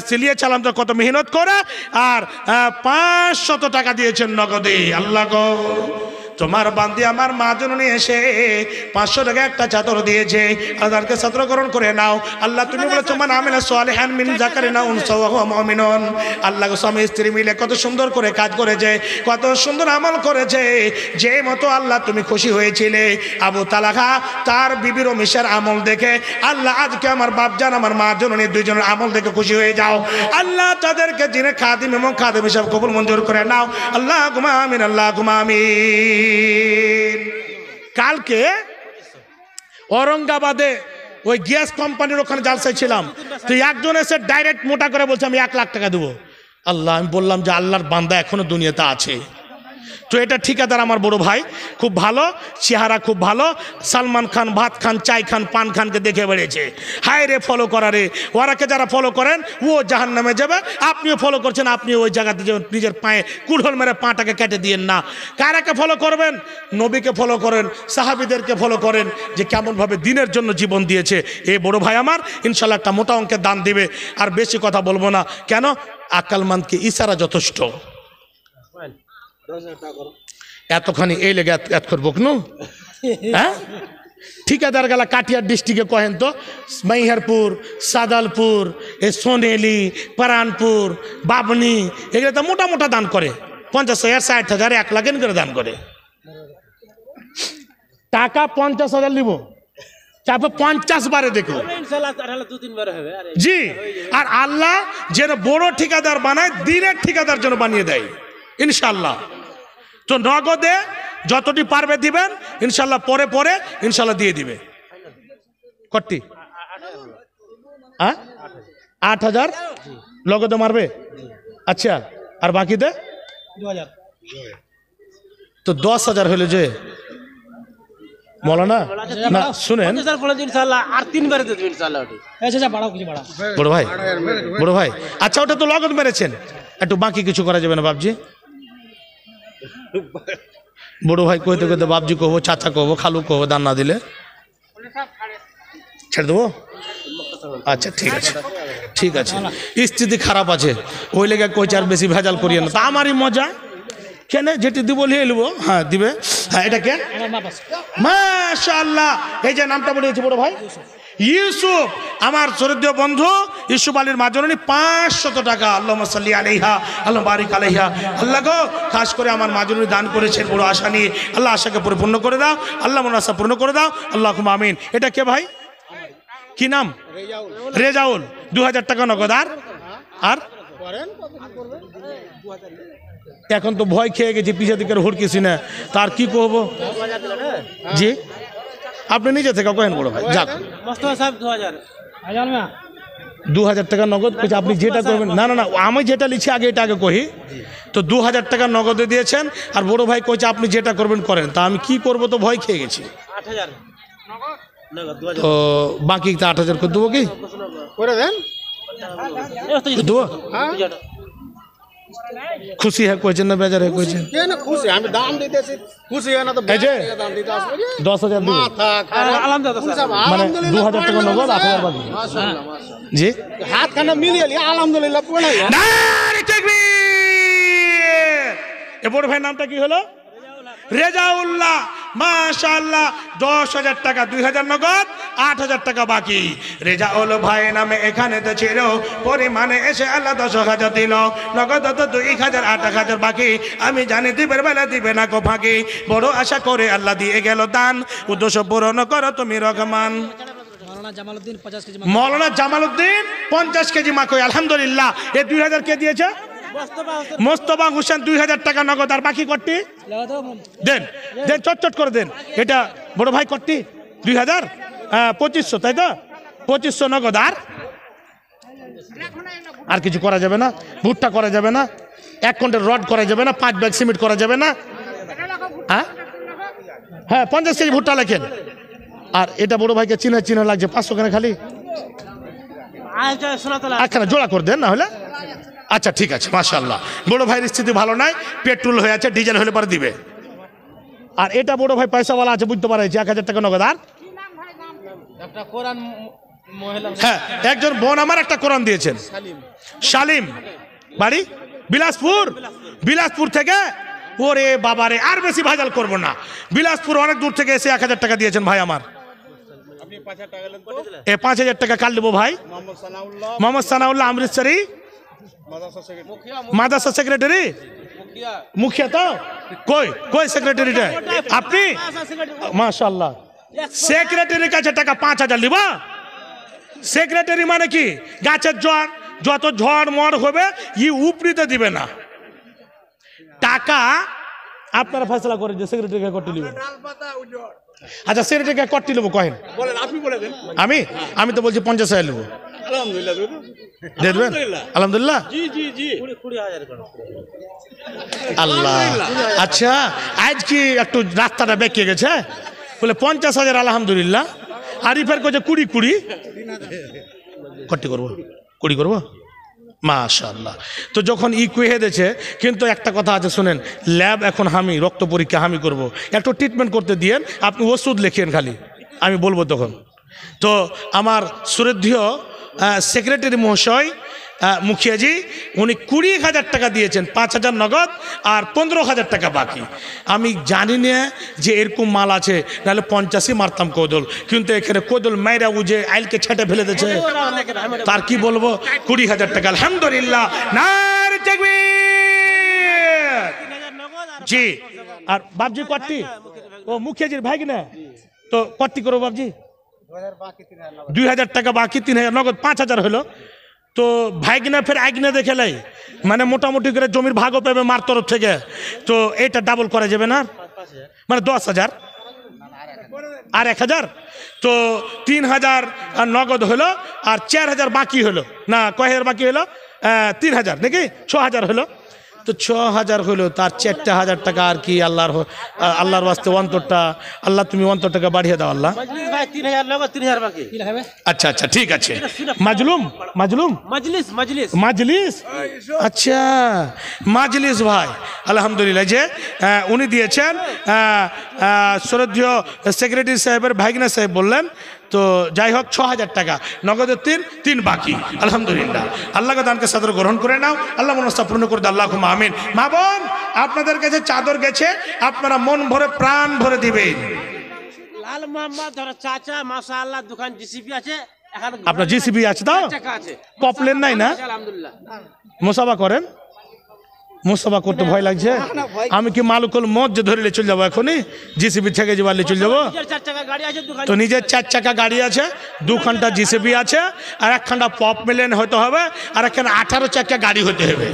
সিলিয়ে চালাম তো কত মেহনত করে, আর 500 টাকা দিয়েছেন নগদে। আল্লাহ গো, তোমার বান্দি আমার মা জননী এসে 500 টাকা একটা চাদর দিয়েছে। আল্লাহকে সতর্করণ করে নাও। আল্লাহ তুমি বলেছো মান আমিলা সালিহান মিন যাকারিন আও উনসা ওয়া হুয়া মুমিনুন। আল্লাহ স্বামী স্ত্রী মিলে কত সুন্দর করে কাজ করেছে, কত সুন্দর আমল করেছে, যে মতো আল্লাহ তুমি খুশি হয়েছিলে আবু তালাহা তার বিবির মিশার আমল দেখে। আল্লাহ আজকে আমার বাপজান আমার মা জননী দুইজনের আমল দেখে খুশি হয়ে যাও। আল্লাহ তাদেরকে যিনি খাদিম এবং খাদিম হিসাবে কবুল মঞ্জুর করে নাও। আল্লাহ আমিন, আল্লাহ আমিন। কালকে ঔরঙ্গাবাদে ওই গ্যাস কোম্পানির ওখানে জালসায় ছিলাম, তো একজন এসে ডাইরেক্ট মোটা করে বলছে আমি 1 লাখ টাকা দেবো। আল্লাহ, আমি বললাম যে আল্লাহর বান্দা এখনো দুনিয়াতে আছে, তো এটা ঠিকাদার আমার বড় ভাই, খুব ভালো, চেহারা খুব ভালো। সালমান খান ভাত খান, চাই খান, পান খানকে দেখে বেড়েছে। হায় রে ফলো করা রে, ওরাকে যারা ফলো করেন ও জাহান্নামে যাবে, আপনিও ফলো করছেন, আপনি ওই জায়গাতে যাবেন, নিজের পায়ে কুড়হল মেরে পাটাকে কেটে দিয়েন না। কারাকে ফলো করবেন? নবীকে ফলো করেন, সাহাবীদেরকে ফলো করেন, যে কেমনভাবে দিনের জন্য জীবন দিয়েছে। এই বড় ভাই আমার ইনশাল্লাহ একটা মোটা অঙ্কের দান দিবে। আর বেশি কথা বলবো না, কেন আকালমানকে ইশারা যথেষ্ট। এতখানি এই লেগে এত করবো কেন? হ্যাঁ, ঠিকাদার গেলা কাটিয়ার ডিস্ট্রিক্টে কহেন তো, মাইহারপুর, সাদালপুর, সোনেলি, পারানপুর, বাবনি, এগুলো তো মোটা মোটা দান করে, 50,000, 60,000, 1 লাখ করে দান করে। টাকা 50,000 নিব, তারপর 50 বারে দেখো জি। আর আল্লাহ যেন বড় ঠিকাদার বানায়, দিনের ঠিকাদার যেন বানিয়ে দেয় ইনশাল্লাহ। তো নগদে যতটি পারবে দিবেন ইনশাল্লাহ, পরে পরে ইনশাল্লাহ দিয়ে দিবে। কটি? 8,000 নগদে মারবে? আচ্ছা, আর বাকিতে 2,000। তো 10,000 হলো যে মৌলানা না শুনেন, বড় ভাই, বড় ভাই, আচ্ছা ওটা তো নগদ মেরেছেন, একটু বাকি কিছু করা যাবে না বাবজি? বড় ভাই কইতে কইতে বাবজি কহবো, চাচা কহবো, খালু কহবো, দান না দিলে ছেড়ে দেবো? আচ্ছা ঠিক আছে, ঠিক আছে। স্থিতি খারাপ আছে, ওই লেগে কইছে আর বেশি ভেজাল করিয়ে না। তা আমারই মজা, কেন যেটি দিব নিয়ে নেবো। হ্যাঁ দিবে। হ্যাঁ এটা কে? মাশাআল্লাহ, এই যে নামটা বলেছি বড় ভাই, ইউসুফ, আমার শ্রদ্ধেয় বন্ধু ইউসুফ আলীর মাজননী 500 টাকা। আল্লাহুম্মা সাল্লি আলাইহা, আল্লাহ বারিক আলাইহা। আল্লাহ গো, খাস করে আমার মাজননী দান করেছেন বড় আশা নিয়ে, আল্লাহ আশাকে পরিপূর্ণ করে দাও, আল্লাহ মনের আশা পূর্ণ করে দাও, আল্লাহুম্মা আমিন। এটা কে ভাই? কি নাম? রেজাউল। 2,000 টাকা নগদ। আর এখন তো ভয় খেয়ে গেছি, পিছে দিকে হুড়কিছি না, তার কি করবো জি? আপনি নিজে থেকে কেন বড় ভাই? যাক, 2,000 টাকা নগদ কইছে, আপনি যেটা করবেন। না না না, আমি যেটা লিখছি আগে এটা আগে কহি। তো 2,000 টাকা নগদে দিয়েছেন, আর বড় ভাই কইছে আপনি যেটা করবেন করেন। তা আমি কি করবো, তো ভয় খেয়ে গেছি। তো বাকি 8,000 করে দেবো, কি করে দেন, দেবো? খুশি হ্যাঁ কইছেন না বেজার হ্যাঁ কইছেন? কেন খুশি? আমি দাম দিতেছি, খুশি হয় না তো এই যে দাম দিতে আসবে। 10,000 দিবে, মানে 2,000 টাকা নগদ, 8,000 বাকি। জি, হাত খানা মিলিয়ে আলহামদুলিল্লাহ পড়ে। এ বড় ভাই নামটা কি হলো? রেজাউল্লাহ। মাশাআল্লাহ, 10,000 টাকা, 2,000 নগদ, 8,000 টাকা বাকি। রেজাউল ভাই নামে এখানে তো ছিল, পরিমাণে এসে আল্লাহ 10,000 দিল, নগদ তো 2,000, 8,000 বাকি। আমি জানি দিবের বেলা দিবে না কো ফাঁকি, বড় আশা করে আল্লাহ দিয়ে গেল দান, উদ্দেশ্য পূরণ করো তুমি রহমান। মৌলানা জামালউদ্দিন 50 কেজি মাকই, আলহামদুলিল্লাহ। এ 2,000 কে দিয়েছে? মোস্তফা হোসেন। 2,000 টাকা নগদ, আর বাকি কটি দেন, দেন চটচট করে দেন। এটা বড় ভাই কটি? 2,000, 2,500, তাই তো? 2,500 নগদ। আর কিছু করা যাবে না, ভুট্টা করা যাবে না, 1 কুইন্টাল রড করা যাবে না, 5 ব্যাগ সিমেন্ট করা যাবে না। হ্যাঁ 50 কেজি ভুট্টা লেখেন। আর এটা বড় ভাইকে চিহ্ন লাগছে, 500 কেন খালি একখানা জোড়া করে দেন না হলে। আচ্ছা ঠিক আছে, মাশাআল্লাহ। বড় ভাইয়ের স্থিতি ভালো নাই, পেট্রোল হয়ে আছে, ডিজেল হলে পরে দিবে। আর এটা বড় ভাই পয়সাওয়ালা আছে, বুঝতে পারছি, 1,000 টাকা নগদ। আর হ্যাঁ, একজন বোন আমার একটা কোরআন দিয়েছেন, শালিম, বাড়ি বিলাসপুর। বিলাসপুর থেকে, ওরে বাবারে, আর বেশি ভাইজাল করবো না, বিলাসপুর অনেক দূর থেকে এসে 1,000 টাকা দিয়েছেন ভাই আমার। 5,000 টাকা কাল দেবো ভাই। মোহাম্মদ সানাউল্লাহ অমৃতসরি, মাদ্রাসা সেক্রেটারি, মুখিয়া তো কই সেক্রেটারিটা আপনি? মাশাআল্লাহ, সেক্রেটারির কাছে টাকা 5,000 নিব। সেক্রেটারি মানে কি? গাছের ঝড়, যত ঝড় মর হবে উপরিতে দিবে না, টাকা আপনারা ফয়সালা করেন যে সেক্রেটারিকে কটি নেবেন। আচ্ছা সেক্রেটারিকে কটি নেবো কহেন? আমি তো বলছি 50,000 নেবো। দিয়ে দেবেন আলহামদুলিল্লাহ আল্লাহ। আচ্ছা আজ কি একটু রাস্তাটা বেঁকে গেছে বলে 50,000 আলহামদুলিল্লাহ। আরিফের কাছে 20 কটি করবো 20 করবো মাশাআল্লাহ। তো যখন কুহে দিয়েছে কিন্তু একটা কথা আছে শুনেন, ল্যাব এখন আমি রক্ত পরীক্ষা আমি করব, একটু ট্রিটমেন্ট করতে দিয়েন, আপনি ওষুধ লেখেন খালি আমি বলবো তখন। তো আমার শ্রদ্ধেয় সেক্রেটারি মহাশয় মুখিয়াজি উনি 20,000 টাকা দিয়েছেন, 5,000 নগদ আর 15,000 টাকা বাকি। আমি জানি না যে এরকম মাল আছে, নাহলে 50ই মারতাম কোদল, কিন্তু এখানে কোদল মাইরা উজে আইলকে ছেটে ফেলে দিয়েছে। তার কি বলবো, 20,000 টাকা আলহামদুলিল্লাহ নারে তাকবীর। জি আর বাবজি কটি ও মুখিয়াজির ভাই কিনা, তো কটি করবো বাবজি 2,000 টাকা বাকি, 3,000 নগদ, 5,000 হলো। তো ভাইগিনা ফের আগিনা দেখে লাই, মানে মোটামুটি করে জমির ভাগও পাবে মার তরফ থেকে, তো এটা ডাবল করা যাবে না, মানে 10,000 আর 1,000, তো 3,000 নগদ হলো আর 4,000 বাকি হলো, না কয় হাজার বাকি হলো, 3,000 নাকি 6,000 হলো। তো 6,000 হলো, তার 4,000 টাকা আর কি আল্লাহর ওয়াস্তে অন্তরটা, আল্লাহ তুমি অন্তরটাকে বাড়িয়ে দাও আল্লাহ। আচ্ছা আচ্ছা ঠিক আছে। মাজলুম মাজলুম মাজলিস, আচ্ছা মাজলিস ভাই আলহামদুলিল্লাহ যে উনি দিয়েছেন, শ্রদ্ধেয় সেক্রেটারি সাহেবের ভাইগনা সাহেব বললেন। তো যাই হোক 6,000 টাকা নগদের 3 বাকি আলহামদুলিল্লাহ। আল্লাহকে দানকে সাদর গ্রহণ করে নাও, আল্লাহ মনস্তা পূর্ণ করে দাও, আল্লাহুম্মা আমিন। মা বোন আপনাদের কাছে চাদর গেছে, আপনারা মন ভরে প্রাণ ভরে দিবেন। লাল মোহাম্মদ ধরো চাচা মাশাআল্লাহ দোকান জিসিবি আছে, আপনার জিসিবি আছে তো পপলেন নাই না, আলহামদুলিল্লাহ মুসাফা করেন, মুসাফা করতে ভয় লাগছে। আমি কি মালুকুল মত যে ধরে চলে যাবো এখনই, জিসিবি থেকে যে বাড়ি চলে যাবো। তো নিজের 4 চাকা গাড়ি আছে, 2 ঘন্টা জিসিবি আছে, আর 1 ঘন্টা পপ মেলেন হয়তো হবে, আর এখানে 18 চাকা গাড়ি হতে হবে,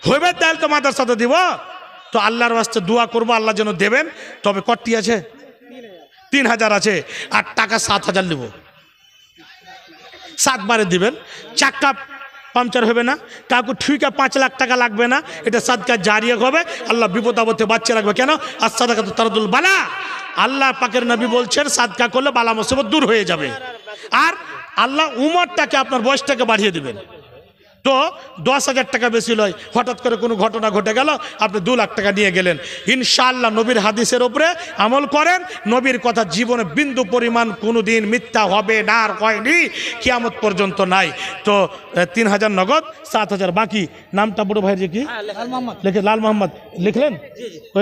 হইবে তাহলে তো মাদ্রাসাতে দিব। তো আল্লাহর ওয়াস্তে দোয়া করবো আল্লাহ যেন দেবেন। তবে কটি আছে, 3,000 আছে, আর টাকা 7,000 নেব, 7 বারে দিবেন। চাক্কা পাংচার হবে না, কাউকে ঠিকা 5 লাখ টাকা লাগবে না, এটা সাদকা জারিয়া হবে, আল্লাহ বিপদ আপদে বাচ্চা রাখবে। কেন আর সাদাকাতু তারাদুল বালা, আল্লাহ পাকের নবী বলছেন সাদকা করলে বালা মুসিবত দূর হয়ে যাবে। আর আল্লাহ উমরটাকে আপনার বয়সটাকে বাড়িয়ে দিবেন। তো 10,000 টাকা বেশি লয়, হঠাৎ করে কোনো ঘটনা ঘটে গেল, আপনি 2 লাখ টাকা নিয়ে গেলেন, ইনশাআল্লাহ নবীর হাদিসের উপরে আমল করেন, নবীর কথা জীবনে বিন্দু পরিমাণ কোনো দিন মিথ্যা হবে না, আর হয়নি, কিয়ামত পর্যন্ত নাই। তো 3,000 নগদ, 7,000 বাকি। নামটা বড় ভাইয়ের যে কি লিখে, লাল মোহাম্মদ লিখলেন,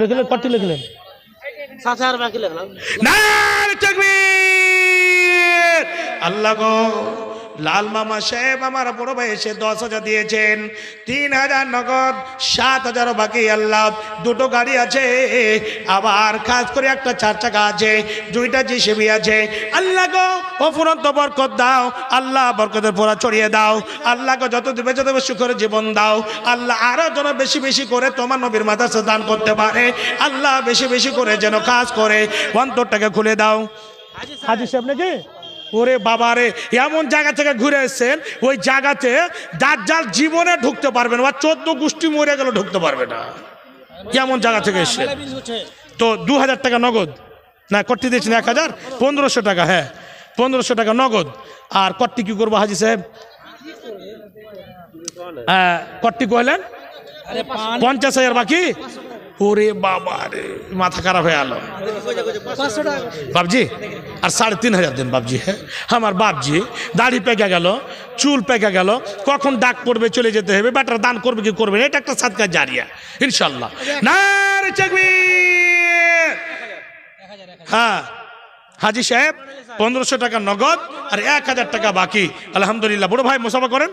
লিখলেন কটি লিখলেন, 7,000 বাকি লিখলাম। নারে তাকবীর। আল্লাহ গো, লাল মামা সাহেব আমার বড় ভাই এসে 10,000 দিয়েছেন, 3,000 নগদ, 7,000 বাকি। আল্লাহ 2টো গাড়ি আছে, আবার খাস করে একটা 4 চাকা আছে, 2টা জিসিবি আছে। আল্লাহ গো অফুরন্ত বরকত দাও, আল্লাহ বরকতের পোড়া ছড়িয়ে দাও, আল্লাহ গো যত দিবে যত সুখের জীবন দাও। আল্লাহ আরো যেন বেশি বেশি করে তোমার নবীর মাদ্রাসা দান করতে পারে, আল্লাহ বেশি বেশি করে যেন কাজ করে, অন্তরটাকে খুলে দাও। হাজি সাহেব নাকি, ওরে বাবারে, এমন জায়গা থেকে ঘুরে এসেছেন, ওই জায়গাতে দাজ্জাল জীবনে ঢুকতে পারবে না, 14 গোষ্ঠী মরে গেল ঢুকতে পারবে না, এমন জায়গা থেকে এসে। তো 2,000 টাকা নগদ, না কটি দিয়েছেন 1,000, 1,500 টাকা, হ্যাঁ 1,500 টাকা নগদ। আর কটি কি করবো হাজি সাহেব, কটি কইলেন 50,000 বাকি। ওরে বাবা রে, মাথা খারাপ হয়ে গেল বাবজি। আর 3,500 দেন বাবজি। হ্যাঁ আমার বাবজি দাড়ি পেকে গেল, চুল পেকে গেল, কখন ডাক পড়বে চলে যেতে হবে, বেটার দান করবে কি করবে, এটা একটা সাদকা জারিয়া ইনশাল্লাহ। নারে তাকবীর। হ্যাঁ হাজি সাহেব 1,500 টাকা নগদ আর 1,000 টাকা বাকি আলহামদুলিল্লাহ। বড় ভাই মুসাফা করেন,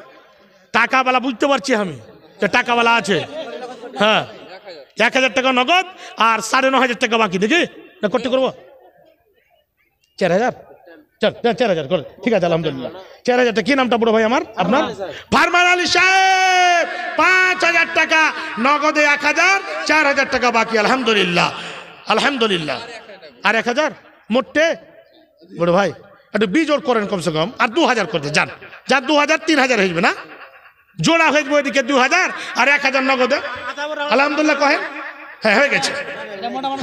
টাকাওয়ালা বুঝতে পারছি আমি যে টাকাওয়ালা আছে। হ্যাঁ 1,000 টাকা নগদ আর 9,500 টাকা বাকি। দেখি না করতে করবো 4,000, 4,000 করে, ঠিক আছে আলহামদুলিল্লাহ। 4,000 টাকা। কি নামটা বড় ভাই আমার, আপনার? ফারমান আলী সাহেব 5,000 টাকা নগদে, 1,000, 4,000 টাকা বাকি আলহামদুলিল্লাহ আলহামদুলিল্লাহ। আর 1,000 মোটে বড় ভাই একটু বিজোড় করেন কমসে কম, আর 2000 করতে যান, যার 2000 3000 হয়ে যাবে না, জোড়া হয়ে যাবে ওইদিকে 2000 আর 1000 নগদে। আলহামদুলিল্লাহ কহেন, হ্যাঁ হয়ে গেছে।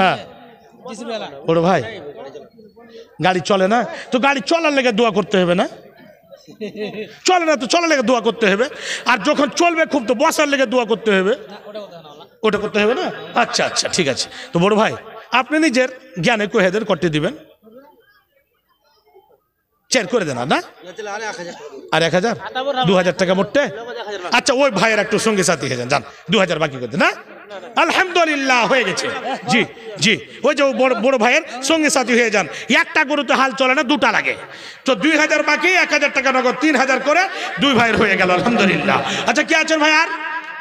হ্যাঁ বড় ভাই গাড়ি চলে না, তো গাড়ি চলার লেগে দোয়া করতে হবে না, চলে না তো চলার লেগে দোয়া করতে হবে, আর যখন চলবে খুব তো বসার লেগে দোয়া করতে হবে, ওটা করতে হবে না। আচ্ছা আচ্ছা ঠিক আছে। তো বড় ভাই আপনি নিজের জ্ঞানে কোহেদের করতে দিবেন, চের করে দেন না, আর 1000 2000 টাকা মোটে। আচ্ছা ওই ভাইয়ের একটু সঙ্গে সাথী হয়ে যান, 2000 বাকি করে দেন না। আলহামদুলিল্লাহ হয়ে গেছে। জি জি, ওই যে বড় ভাইয়ের সঙ্গে সাথী হয়ে যান। একটা গরুতে হাল চলে না, দুটা লাগে, তো 2000 বাকি, 1000 টাকা নগদ, 3000 করে 2 ভাইয়ের হয়ে গেল। আলহামদুলিল্লাহ। আচ্ছা কি আছেন ভাই, আর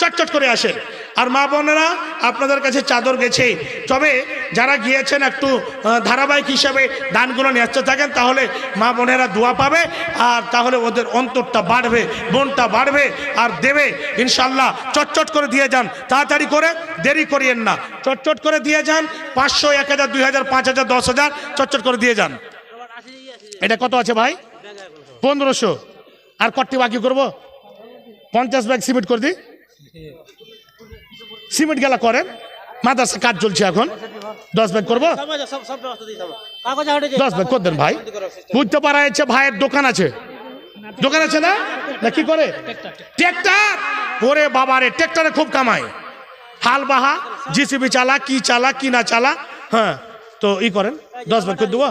চটচট করে আসেন। আর মা বোনেরা আপনাদের কাছে চাদর গেছে, তবে যারা গিয়েছেন একটু ধারাবাহিক হিসাবে দানগুলো নিয়ে আসতে থাকেন, তাহলে মা বোনেরা দোয়া পাবে, আর তাহলে ওদের অন্তরটা বাড়বে, মনটা বাড়বে, আর দেবে ইনশাল্লাহ। চটচট করে দিয়ে যান, তাড়াতাড়ি করে, দেরি করিয়েন না, চটচট করে দিয়ে যান। 500 1000 2000 5000 10000 চটচট করে দিয়ে যান। এটা কত আছে ভাই? 1500। আর কটি বাকি করবো? 50 ব্যাগ সিমেন্ট করে দিই। সিমেন্ট গেলা করেন, মাদ্রাসা কাজ চলছে এখন, 10 ব্যাগ করবো, 10 ব্যাগ করে দেন ভাই। বুঝতে পারা যাচ্ছে ভাইয়ের দোকান আছে, দোকান আছে না, না কি করে? ট্রেক্টর। ওরে বাবারে, ট্রেক্টরে খুব কামায়, হাল বাহা, জিসিবি চালা, কি না চালা। হ্যাঁ তো ই করেন, 10 ব্যাগ করে দেবো।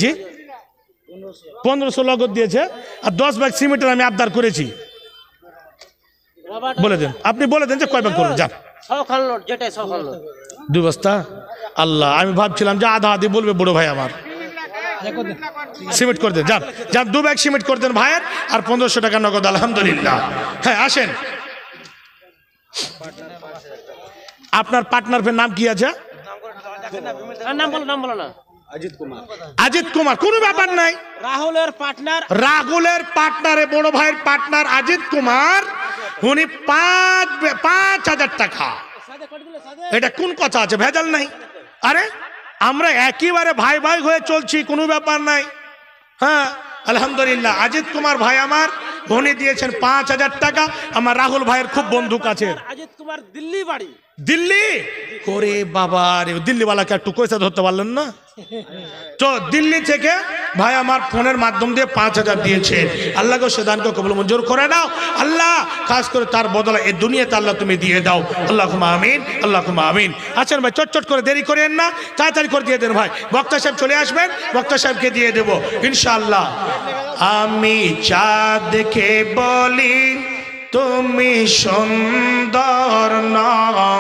জি 1500 লগত দিয়েছে, আর 10 ব্যাগ সিমেন্টের আমি আবদার করেছি। বলে দেন, আপনি বলে দেন যে কয় ব্যাগ করবেন। যান 2 বস্তা। আল্লাহ, আমি ভাবছিলাম যে আধা আধি বলবে বড় ভাই আমার। সিমেন্ট করে দেন, যান যান, 2 ব্যাগ সিমেন্ট করে দেন ভাইয়ের, আর 1500 টাকা নগদ। আলহামদুলিল্লাহ। হ্যাঁ আসেন। আপনার পার্টনার ফের নাম কি আছে? নাম বলো না। আজিত কুমার। কোনো ব্যাপার নাই, রাহুলের পার্টনার, রাহুলের পার্টনারে বড় ভাইয়ের পার্টনার আজিত কুমার, উনি 5000 টাকা। এটা কোন কথা আছে? ভেজাল নাই। আরে আমরা একেবারে ভাই ভাই হয়ে চলছি, কোনো ব্যাপার নাই। হ্যাঁ আলহামদুলিল্লাহ। আজিত কুমার ভাই আমার, উনি দিয়েছেন 5000 টাকা। আমার রাহুল ভাইয়ের খুব বন্ধু কাছে। আজিত কুমার দিল্লি বাড়ি। দিল্লি করে বাবা রে, দিল্লিওয়ালাকে একটু পয়সা ধরতে পারলেন না? তো দিল্লি থেকে ভাই আমার ফোনের মাধ্যম দিয়ে 5000 দিয়েছে। আল্লাহকে সেদানকে কবুল মঞ্জুর করে দাও আল্লাহ, খাস করে তার বদলা এই দুনিয়াতে আল্লাহ তুমি দিয়ে দাও। আল্লাহুম্মা আমিন, আল্লাহুম্মা আমিন। আচ্ছা ভাই চটচট করে দেরি করেন না, তাড়াতাড়ি করে দিয়ে দেন ভাই। বক্তা সাহেব চলে আসবেন, বক্তা সাহেবকে দিয়ে দেব ইনশাআল্লাহ। আমি চাঁদ দেখে বলি তুমি সুন্দর নও,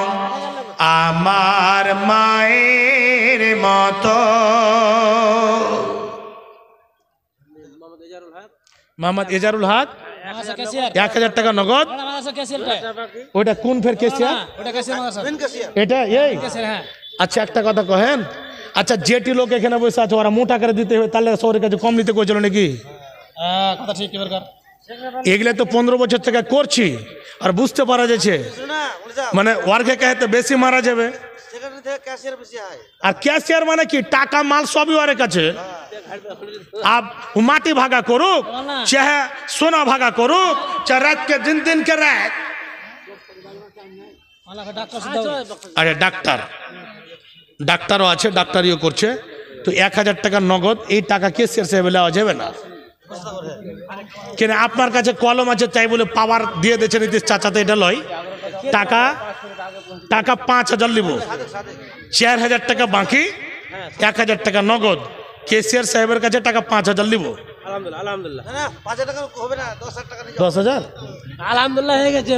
আমার মায়ের মতো। মোহাম্মদ এজারুল হক 1000 টাকা নগদ। ওটা কোন ফের কেসিয়ার? এটা এই। আচ্ছা একটা কথা কহেন, আচ্ছা যেটি লোক এখানে বসে আছে ওরা মোটা করে দিতে হবে, তাহলে শহরের কাছে কম নিতে কইছিল নাকি? কথা ঠিক। এগুলো তো 15 বছর থেকে করছি, আর বুঝতে পারা যাচ্ছে মানে ওয়ার্কে কাহেতে বেশি মারা যাবে। আর ক্যাশিয়ার মানে কি, টাকা মাল সবই ওর কাছে। আপ মাটি ভাগা করুক, চাহে সোনা ভাগা করুক, চাহে রাত কে দিন, দিন কে রাত। আরে ডাক্তারও আছে, ডাক্তারিও করছে। তো 1000 টাকা নগদ, এই টাকা ক্যাশিয়ার সাহেব নেওয়া যাবে না। কেন আপনার কাছে কলম আছে তাই বলে পাওয়ার দিয়ে দিয়েছে নীতিশ চাচাতে, এটা লয়। টাকা 5000 নিব, 4000 টাকা বাকি, 1000 টাকা নগদ। কেসিয়ার সাহেবের কাছে টাকা 5000 নিব। আলহামদুলিল্লাহ 10,000 আলহামদুলিল্লাহ হয়ে গেছে।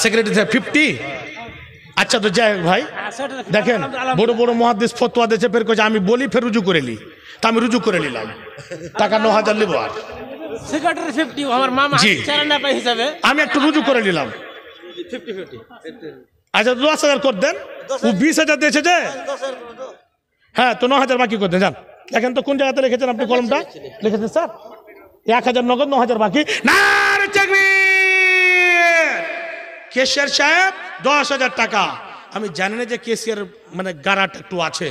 সেক্রেটারি থেকে 50। আচ্ছা তো যাই হোক ভাই, দেখেন বড় বড় মহাদেশ ফতোয়া দিয়েছে, ফের কইছে আমি বলি ফের রুজু করে নি, তা আমি রুজু করে নিলাম। টাকা 9000 নিব। আর সেক্রেটারি 50 আমার মামা চারানা পাই হিসাবে আমি একটু রুজু করে নিলাম। 50 আচ্ছা 10,000 করে দেন। ও 20,000 দিয়েছে যে, হ্যাঁ তো 9000 বাকি করে দেন। যান দেখেন তো কোন জায়গাতে লিখেছেন আপনি, কলমটা লিখেছেন স্যার 1000 নগদ, 9000 বাকি। না চাকরি। কেশিয়ার সাহেব 10,000 টাকা, আমি জানি না যে কেসিয়ার মানে গাড়াটা একটু আছে,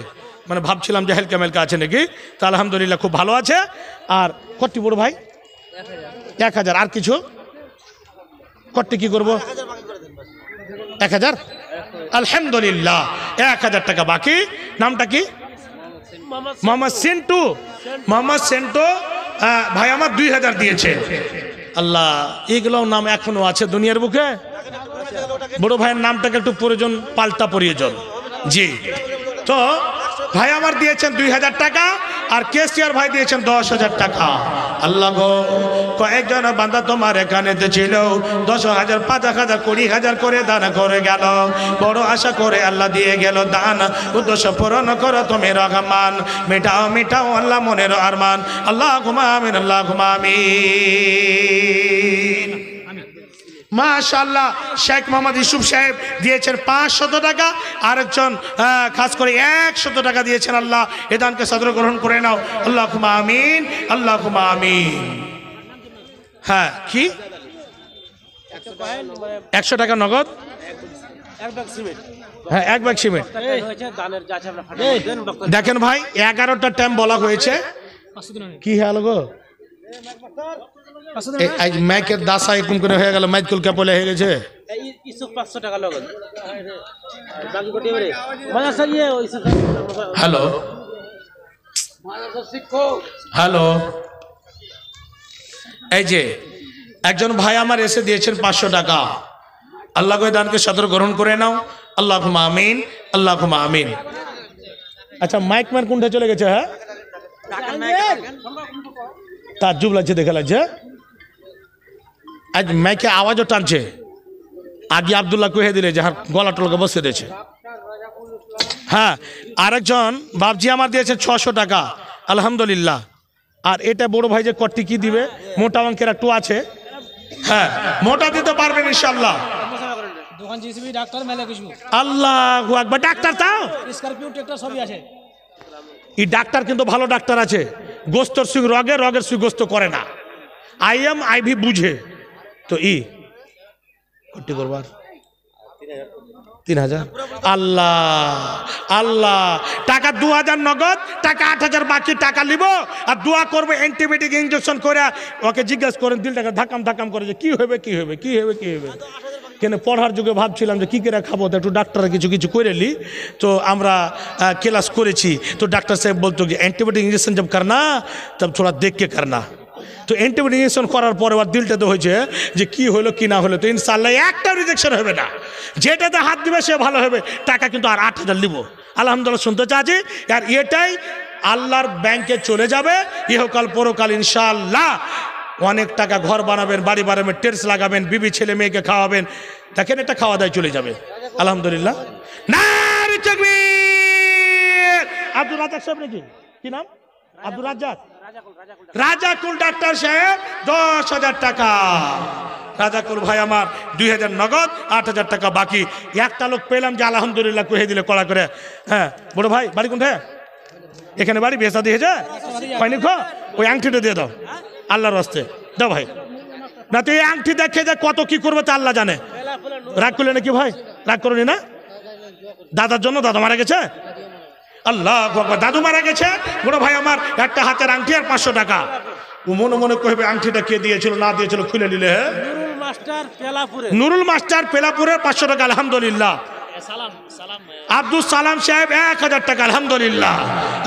মানে ভাবছিলাম যে হেলকা মেলকা আছে নাকি। তা আলহামদুলিল্লাহ খুব ভালো আছে। আর কটি বড় ভাই? 1000। আর কিছু কটি কি করবো? 1000। আলহামদুলিল্লাহ 1000 টাকা বাকি। নামটা কি? মোহাম্মদ সেন্টু। মোহাম্মদ সেন্টু ভাই আমার 2000 দিয়েছে। আল্লাহ, এগুলো নাম এখনো আছে দুনিয়ার বুকে। বড় ভাইয়ের নামটাকে একটু প্রয়োজন, পাল্টা প্রয়োজন। জি, তো ভাই আমার দিয়েছেন 2000 টাকা, আর কেসিয়ার ভাই দিয়েছেন 10,000 টাকা। আল্লাহ গো, কয়েকজন বান্দা তোমার এখানে ছিল, 10,000, 5,000, 20,000 করে দান করে গেল। বড় আশা করে আল্লাহ দিয়ে গেল দান। উদ্দেশ্য পূরণ করো তুমি রহমান, মিটাও মিটাও আল্লাহ মনের আরমান। আল্লাহুম্মা আমিন, আল্লাহুম্মা আমিন। মাশাআল্লাহ, শেখ মোহাম্মদ ইউসুফ সাহেব দিয়েছেন 500 টাকা, আরেকজন খাস করে 100 টাকা দিয়েছেন। আল্লাহ এ দানকে সদর গ্রহণ করে নাও। আল্লাহুম্মা আমিন, আল্লাহুম্মা আমিন। হ্যাঁ, কি 100 টাকা নগদ? হ্যাঁ, 1 ব্যাগ সিমেন্ট। দেখেন ভাই, 11টা টাইম বলা হয়েছে। কি হাল গো, মাইকের দাসা এরকম করে হয়ে গেল, মাইকুল ক্যাপলে হয়ে গেছে। হ্যালো হ্যালো, এই যে একজন ভাই আমার এসে দিয়েছেন 500 টাকা। আল্লাহ গো দানকে সদর গ্রহণ করে নাও। আল্লাহুম্মা আমিন, আল্লাহুম্মা আমিন। আচ্ছা, মাইক ম্যান কোনটা চলে গেছে? হ্যাঁ, তাজ্জুব লাগছে, দেখে লাগছে। আজ মাইকে আওয়াজও টানছে। আগে আব্দুল্লাহ কহে দিলে যে হার গলা টলকে বসে দিয়েছে। হ্যাঁ, আরেকজন বাবজি আমার দিয়েছে 600 টাকা। আলহামদুলিল্লাহ। আর এটা বড় ভাই যে কটি কি দিবে, মোটা অঙ্কের একটু আছে। হ্যাঁ, মোটা দিতে পারবেন ইনশাআল্লাহ। আল্লাহু আকবার। ডাক্তার তাও এই ডাক্তার কিন্তু ভালো ডাক্তার আছে। গোস্তর সুই রগের সুই গোস্ত করে না। আইভি বুঝে তো কটি করবার 3000। আল্লাহ আল্লাহ, টাকা 2000 নগদ, টাকা 8000 বাকি। টাকা নিব আর দোয়া করবো, অ্যান্টিবায়োটিক ইঞ্জেকশন করে। ওকে জিজ্ঞাসা করেন দিলটাকে ধাকাম ধাকাম করে যে কি হবে কি হবে কি হবে কি হবে। কেন পড়ার যুগে ভাবছিলাম যে কী করে খাবো, তো একটু ডাক্তার কিছু কিছু করে নি। তো আমরা ক্লাস করেছি, তো ডাক্তার সাহেব বলতো যে অ্যান্টিবায়োটিক ইঞ্জেকশন জব করনা তব থোড়া দেখকে করনা। তো অ্যান্টিবায়োটিক ইঞ্জেকশন করার পরে আর দিলটা তো হয়েছে যে কি হলো কি না হলো। তো ইনশাআল্লাহ একটা রিজেকশন হবে না, যেটাতে হাত দিবে সে ভালো হবে। টাকা কিন্তু আর 8000 নিব। আলহামদুলিল্লাহ শুনতে চাচ্ছি। আর এটাই আল্লাহর ব্যাংকে চলে যাবে ইহকাল পরকাল ইনশাআল্লাহ। অনেক টাকা ঘর বানাবেন, বাড়ি বানাবেন, টেরেস লাগাবেন, বিবি ছেলে মেয়েকে খাওয়াবেন। দেখেন, এটা খাওয়া দাওয়া চলে যাবে আলহামদুলিল্লাহ। নারে তাকবীর। আব্দুল রাজ্জাক সাহেব নাকি, কি নাম? আব্দুল রাজ্জাক, রাজাকুল ডাক্তার সাহেব 10,000 টাকা। রাজাকুল ভাই আমার 2000 নগদ, 8000 টাকা বাকি। একটা লোক পেলাম যে আলহামদুলিল্লাহ কহে দিলে কড়া করে। হ্যাঁ, বড় ভাই বাড়ি কোনটা? এখানে বাড়ি বেসা দিয়েছে হয়নি। ওই আংটিটা দিয়ে দাও আল্লাহর রাস্তে, দাও ভাই। না তো এই আংটি দেখে যে কত কি করবে তা আল্লাহ জানে। রাগ করলে নাকি ভাই? রাগ করনি না? দাদার জন্য, দাদা মারা গেছে। আল্লাহ দাদু মারা গেছে। বড় ভাই আমার একটা হাতের আংটি আর 500 টাকা। ও মনে মনে কইবে আংটিটা কে দিয়েছিল না দিয়েছিল খুলে নিলে। নুরুল মাস্টার পেলাপুরের 500 টাকা আলহামদুলিল্লাহ। আব্দুল সালাম সাহেব 1000 টাকা আলহামদুলিল্লাহ।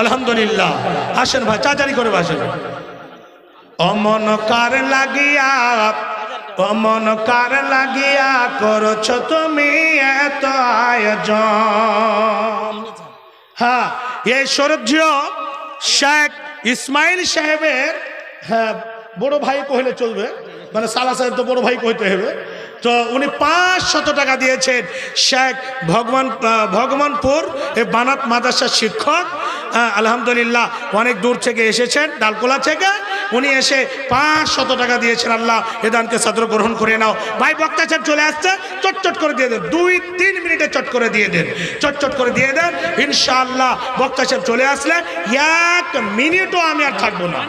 আলহামদুলিল্লাহ। আসেন ভাই, চাচারি করে আসেন। অমন কার লাগিয়া, অমন কার লাগিয়া করছ তুমি এত আয়োজন। হ্যাঁ, এই শরৎজিও শেখ ইসমাইল সাহেবের, হ্যাঁ বড় ভাই কহিলে চলবে, মানে সালা সাহেব তো বড় ভাই কইতে হবে। তো উনি 500 টাকা দিয়েছেন। শেখ ভগবানপুর এই বানাত মাদ্রাসার শিক্ষক। আলহামদুলিল্লাহ অনেক দূর থেকে এসেছেন, ডালকোলা থেকে। উনি এসে 500 টাকা দিয়েছেন। আল্লাহ এ দানকে সদর গ্রহণ করে নাও। ভাই বক্তা সাহেব চলে আসছে, চটচট করে দিয়ে দেন। 2-3 মিনিটে চট করে দিয়ে দেন, চটচট করে দিয়ে দেন ইনশাআল্লাহ। বক্তা সাহেব চলে আসলে 1 মিনিটও আমি আর থাকবো না।